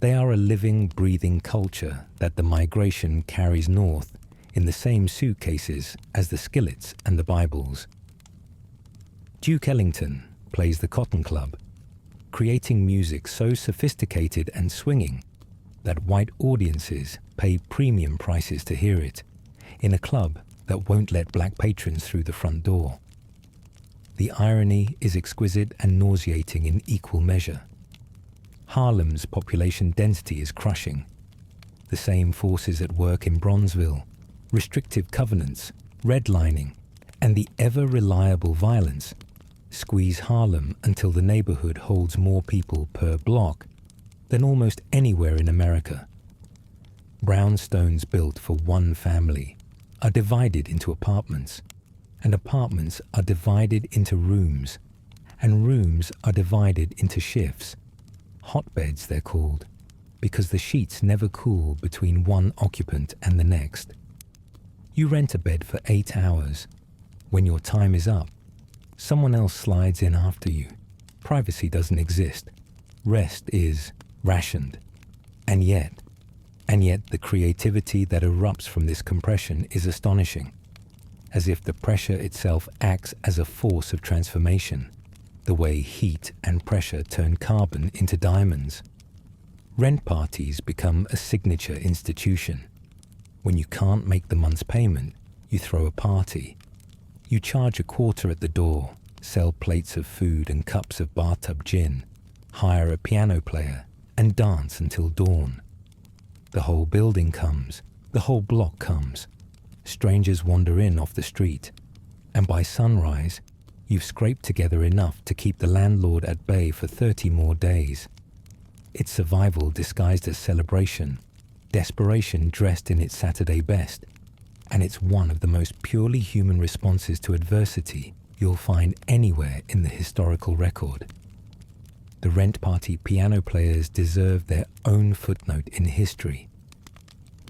they are a living, breathing culture that the migration carries north in the same suitcases as the skillets and the Bibles. Duke Ellington plays the Cotton Club, creating music so sophisticated and swinging that white audiences pay premium prices to hear it, in a club that won't let black patrons through the front door. The irony is exquisite and nauseating in equal measure. Harlem's population density is crushing. The same forces at work in Bronzeville, restrictive covenants, redlining, and the ever-reliable violence, squeeze Harlem until the neighborhood holds more people per block than almost anywhere in America. Brownstones built for one family are divided into apartments, and apartments are divided into rooms, and rooms are divided into shifts. Hotbeds, they're called, because the sheets never cool between one occupant and the next. You rent a bed for 8 hours. When your time is up, someone else slides in after you. Privacy doesn't exist. Rest is rationed. And yet the creativity that erupts from this compression is astonishing, as if the pressure itself acts as a force of transformation, the way heat and pressure turn carbon into diamonds. Rent parties become a signature institution. When you can't make the month's payment, you throw a party. You charge a quarter at the door, sell plates of food and cups of bathtub gin, hire a piano player, and dance until dawn. The whole building comes, the whole block comes. Strangers wander in off the street, and by sunrise, you've scraped together enough to keep the landlord at bay for 30 more days. It's survival disguised as celebration, desperation dressed in its Saturday best, and it's one of the most purely human responses to adversity you'll find anywhere in the historical record. The rent party piano players deserve their own footnote in history.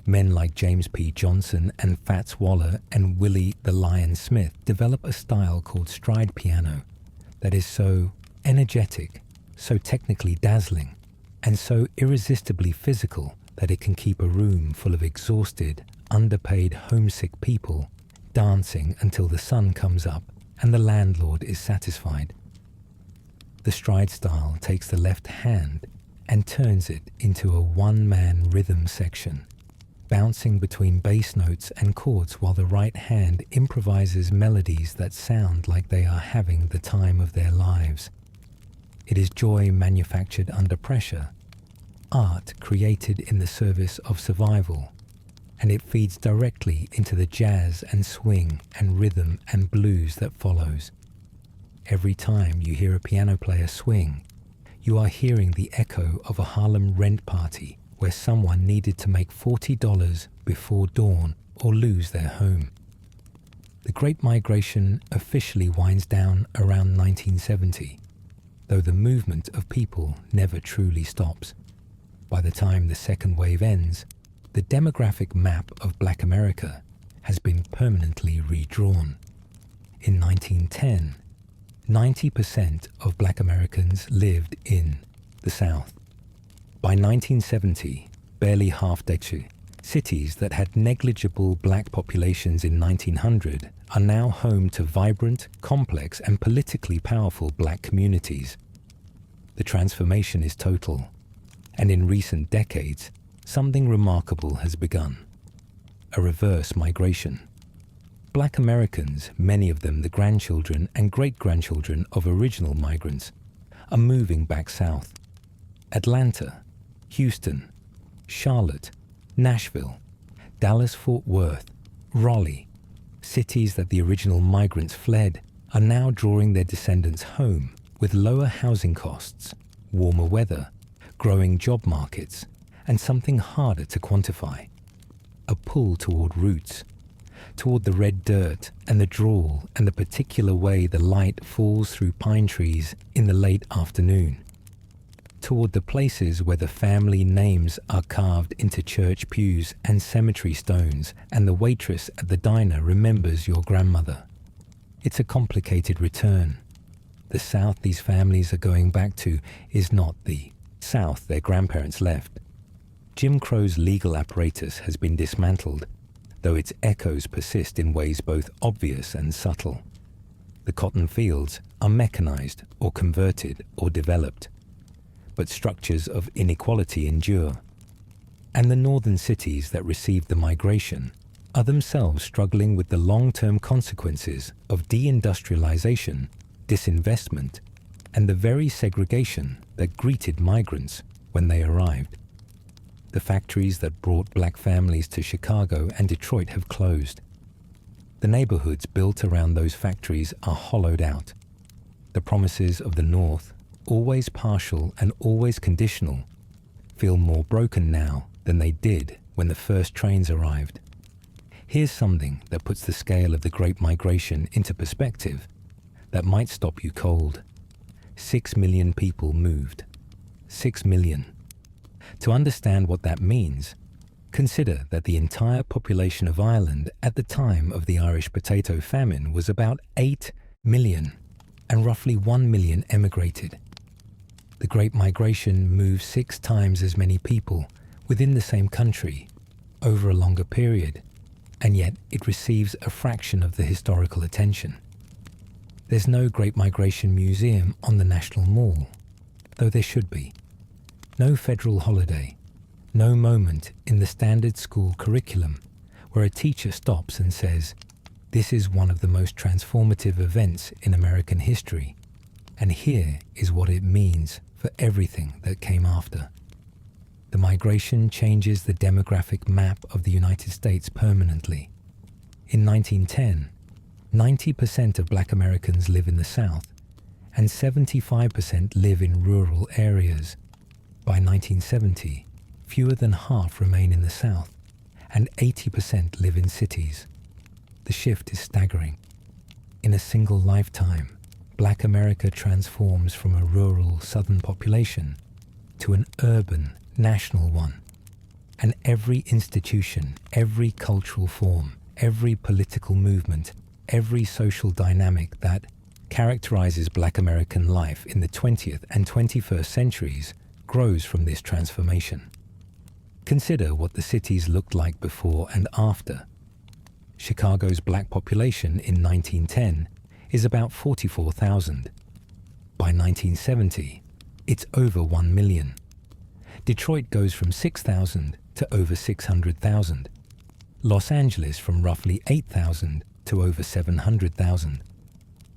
Men like James P. Johnson and Fats Waller and Willie the Lion Smith develop a style called stride piano that is so energetic, so technically dazzling, and so irresistibly physical that it can keep a room full of exhausted, underpaid, homesick people dancing until the sun comes up and the landlord is satisfied. The stride style takes the left hand and turns it into a one-man rhythm section, bouncing between bass notes and chords while the right hand improvises melodies that sound like they are having the time of their lives. It is joy manufactured under pressure, art created in the service of survival, and it feeds directly into the jazz and swing and rhythm and blues that follows. Every time you hear a piano player swing, you are hearing the echo of a Harlem rent party where someone needed to make $40 before dawn or lose their home. The Great Migration officially winds down around 1970, though the movement of people never truly stops. By the time the second wave ends, the demographic map of Black America has been permanently redrawn. In 1910, 90% of Black Americans lived in the South. By 1970, barely half-decade, cities that had negligible black populations in 1900 are now home to vibrant, complex, and politically powerful black communities. The transformation is total, and in recent decades, something remarkable has begun: a reverse migration. Black Americans, many of them the grandchildren and great-grandchildren of original migrants, are moving back south. Atlanta, Houston, Charlotte, Nashville, Dallas-Fort Worth, Raleigh, cities that the original migrants fled, are now drawing their descendants home with lower housing costs, warmer weather, growing job markets, and something harder to quantify: a pull toward roots, toward the red dirt and the drawl and the particular way the light falls through pine trees in the late afternoon, toward the places where the family names are carved into church pews and cemetery stones, and the waitress at the diner remembers your grandmother. It's a complicated return. The South these families are going back to is not the South their grandparents left. Jim Crow's legal apparatus has been dismantled, though its echoes persist in ways both obvious and subtle. The cotton fields are mechanized or converted or developed, but structures of inequality endure. And the northern cities that received the migration are themselves struggling with the long-term consequences of deindustrialization, disinvestment, and the very segregation that greeted migrants when they arrived. The factories that brought black families to Chicago and Detroit have closed. The neighborhoods built around those factories are hollowed out. The promises of the North, always partial and always conditional, feel more broken now than they did when the first trains arrived. Here's something that puts the scale of the Great Migration into perspective that might stop you cold. 6 million people moved. 6 million. To understand what that means, consider that the entire population of Ireland at the time of the Irish potato famine was about 8 million, and roughly 1 million emigrated. The Great Migration moved 6 times as many people within the same country over a longer period, and yet it receives a fraction of the historical attention. There's no Great Migration Museum on the National Mall, though there should be. No federal holiday, no moment in the standard school curriculum where a teacher stops and says, "This is one of the most transformative events in American history, and here is what it means for everything that came after." The migration changes the demographic map of the United States permanently. In 1910, 90% of Black Americans live in the South, and 75% live in rural areas. By 1970, fewer than half remain in the South, and 80% live in cities. The shift is staggering. In a single lifetime, Black America transforms from a rural Southern population to an urban national one. And every institution, every cultural form, every political movement, every social dynamic that characterizes Black American life in the 20th and 21st centuries grows from this transformation. Consider what the cities looked like before and after. Chicago's black population in 1910 is about 44,000. By 1970, it's over 1 million. Detroit goes from 6,000 to over 600,000. Los Angeles from roughly 8,000 to over 700,000.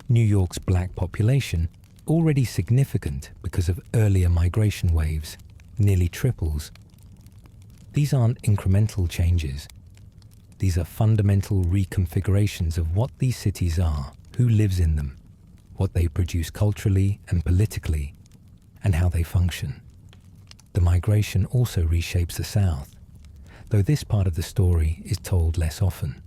New York's black population, already significant because of earlier migration waves, nearly triples. These aren't incremental changes. These are fundamental reconfigurations of what these cities are, who lives in them, what they produce culturally and politically, and how they function. The migration also reshapes the South, though this part of the story is told less often.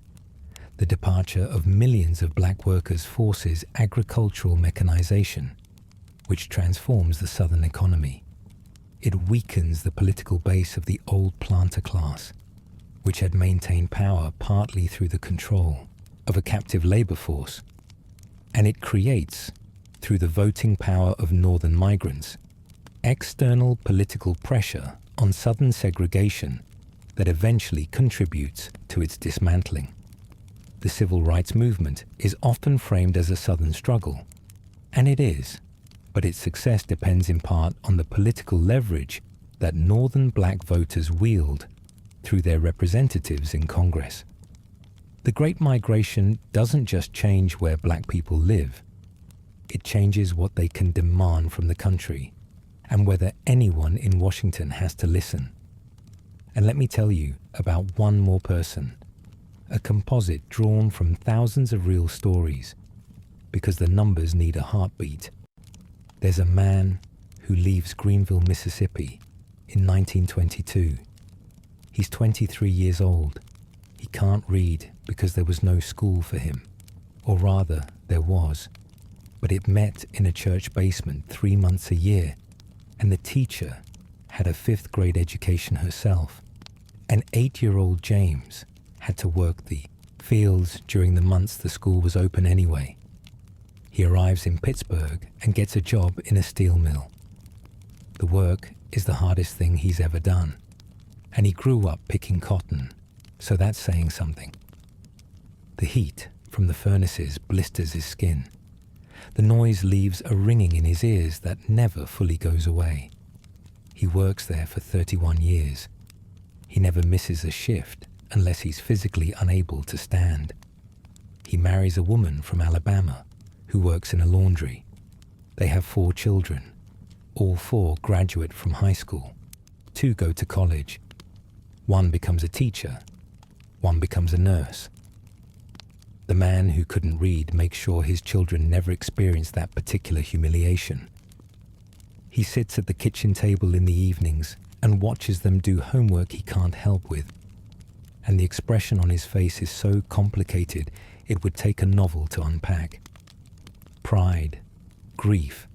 The departure of millions of black workers forces agricultural mechanization, which transforms the Southern economy. It weakens the political base of the old planter class, which had maintained power partly through the control of a captive labor force, and it creates, through the voting power of northern migrants, external political pressure on Southern segregation that eventually contributes to its dismantling. The civil rights movement is often framed as a Southern struggle, and it is, but its success depends in part on the political leverage that Northern black voters wield through their representatives in Congress. The Great Migration doesn't just change where black people live, it changes what they can demand from the country and whether anyone in Washington has to listen. And let me tell you about one more person, a composite drawn from thousands of real stories, because the numbers need a heartbeat. There's a man who leaves Greenville, Mississippi in 1922. He's 23 years old. He can't read because there was no school for him, or rather, there was, but it met in a church basement 3 months a year, and the teacher had a 5th grade education herself. And 8-year-old James had to work the fields during the months the school was open anyway. He arrives in Pittsburgh and gets a job in a steel mill. The work is the hardest thing he's ever done, and he grew up picking cotton, so that's saying something. The heat from the furnaces blisters his skin. The noise leaves a ringing in his ears that never fully goes away. He works there for 31 years. He never misses a shift unless he's physically unable to stand. He marries a woman from Alabama who works in a laundry. They have 4 children. All 4 graduate from high school. 2 go to college. 1 becomes a teacher. 1 becomes a nurse. The man who couldn't read makes sure his children never experience that particular humiliation. He sits at the kitchen table in the evenings and watches them do homework he can't help with. And the expression on his face is so complicated it would take a novel to unpack. Pride, grief,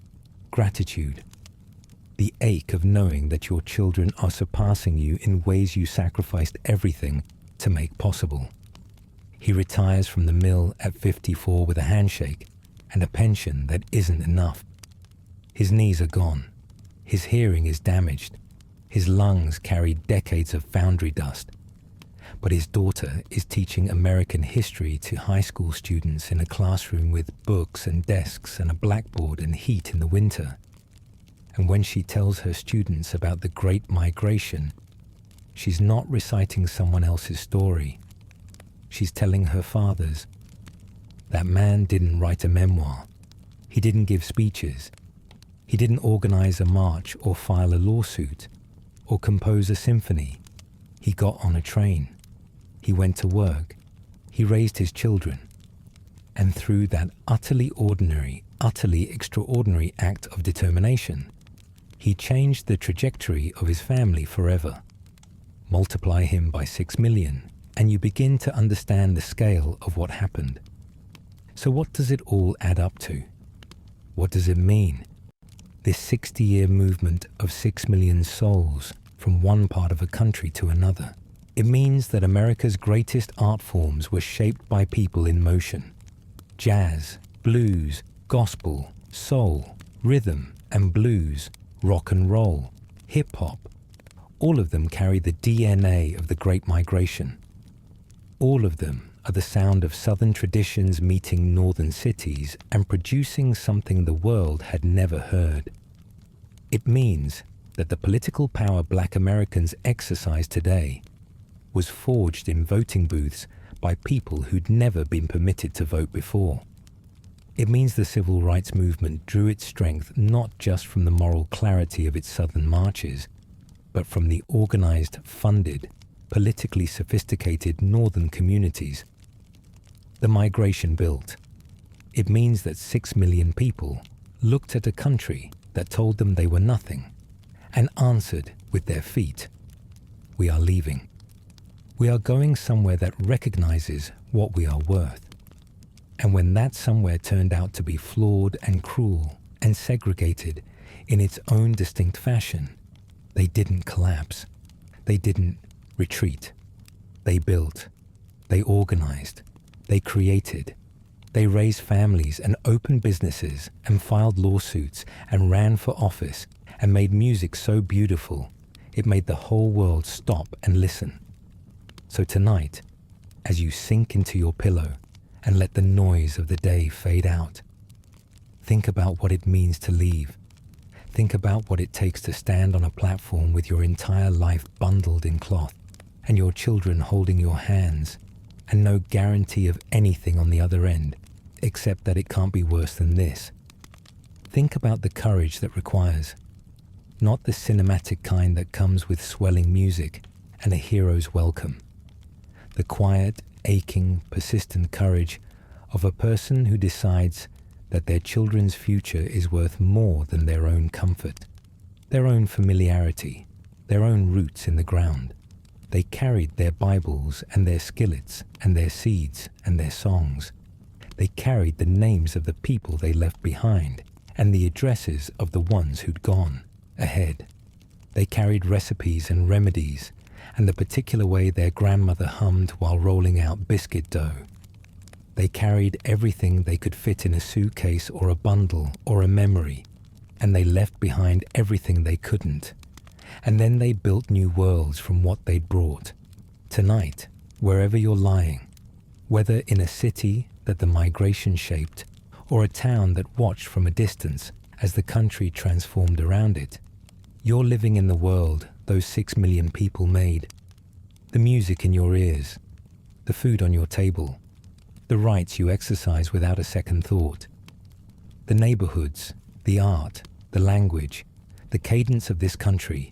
gratitude, the ache of knowing that your children are surpassing you in ways you sacrificed everything to make possible. He retires from the mill at 54 with a handshake and a pension that isn't enough. His knees are gone. His hearing is damaged. His lungs carry decades of foundry dust. But his daughter is teaching American history to high school students in a classroom with books and desks and a blackboard and heat in the winter. And when she tells her students about the Great Migration, she's not reciting someone else's story. She's telling her father's. That man didn't write a memoir. He didn't give speeches. He didn't organize a march or file a lawsuit or compose a symphony. He got on a train. He went to work. He raised his children. And through that utterly ordinary, utterly extraordinary act of determination, he changed the trajectory of his family forever. Multiply him by 6 million, and you begin to understand the scale of what happened. So what does it all add up to? What does it mean? This 60-year movement of 6 million souls from one part of a country to another. It means that America's greatest art forms were shaped by people in motion. Jazz, blues, gospel, soul, rhythm and blues, rock and roll, hip-hop, all of them carry the DNA of the Great Migration. All of them are the sound of Southern traditions meeting Northern cities and producing something the world had never heard. It means that the political power Black Americans exercise today was forged in voting booths by people who'd never been permitted to vote before. It means the civil rights movement drew its strength not just from the moral clarity of its Southern marches, but from the organized, funded, politically sophisticated Northern communities. The migration built. It means that 6 million people looked at a country that told them they were nothing and answered with their feet. We are leaving. We are going somewhere that recognizes what we are worth. And when that somewhere turned out to be flawed and cruel and segregated in its own distinct fashion, they didn't collapse. They didn't retreat. They built. They organized. They created. They raised families and opened businesses and filed lawsuits and ran for office and made music so beautiful it made the whole world stop and listen. So tonight, as you sink into your pillow and let the noise of the day fade out, think about what it means to leave. Think about what it takes to stand on a platform with your entire life bundled in cloth and your children holding your hands and no guarantee of anything on the other end, except that it can't be worse than this. Think about the courage that requires, not the cinematic kind that comes with swelling music and a hero's welcome. The quiet, aching, persistent courage of a person who decides that their children's future is worth more than their own comfort, their own familiarity, their own roots in the ground. They carried their Bibles and their skillets and their seeds and their songs. They carried the names of the people they left behind and the addresses of the ones who'd gone ahead. They carried recipes and remedies and the particular way their grandmother hummed while rolling out biscuit dough. They carried everything they could fit in a suitcase or a bundle or a memory, and they left behind everything they couldn't. And then they built new worlds from what they'd brought. Tonight, wherever you're lying, whether in a city that the migration shaped or a town that watched from a distance as the country transformed around it, you're living in the world those 6 million people made. The music in your ears, the food on your table, the rights you exercise without a second thought, the neighborhoods, the art, the language, the cadence of this country,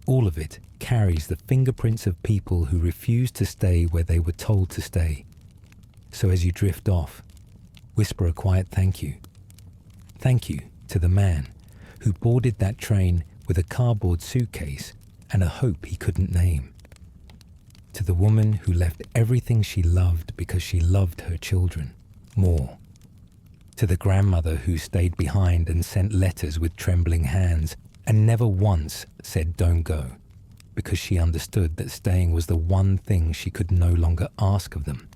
all of it carries the fingerprints of people who refused to stay where they were told to stay. So as you drift off, whisper a quiet thank you. Thank you to the man who boarded that train with a cardboard suitcase and a hope he couldn't name. To the woman who left everything she loved because she loved her children more. To the grandmother who stayed behind and sent letters with trembling hands and never once said don't go, because she understood that staying was the one thing she could no longer ask of them.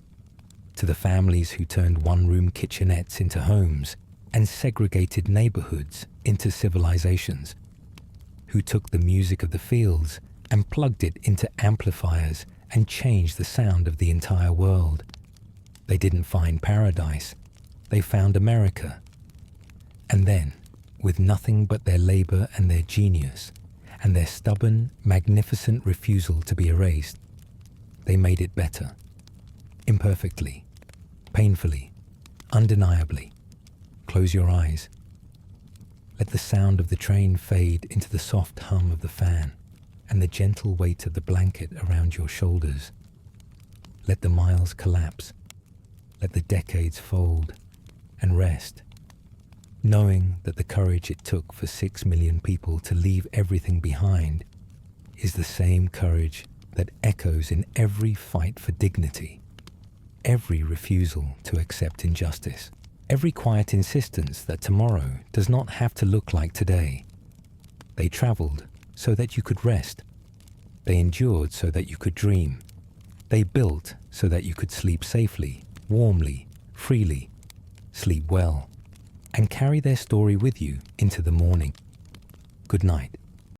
To the families who turned one-room kitchenettes into homes and segregated neighborhoods into civilizations, who took the music of the fields and plugged it into amplifiers and changed the sound of the entire world. They didn't find paradise, they found America. And then, with nothing but their labor and their genius, and their stubborn, magnificent refusal to be erased, they made it better. Imperfectly, painfully, undeniably. Close your eyes. Let the sound of the train fade into the soft hum of the fan and the gentle weight of the blanket around your shoulders. Let the miles collapse. Let the decades fold and rest, knowing that the courage it took for 6 million people to leave everything behind is the same courage that echoes in every fight for dignity, every refusal to accept injustice, every quiet insistence that tomorrow does not have to look like today. They traveled so that you could rest. They endured so that you could dream. They built so that you could sleep safely, warmly, freely, sleep well, and carry their story with you into the morning. Good night.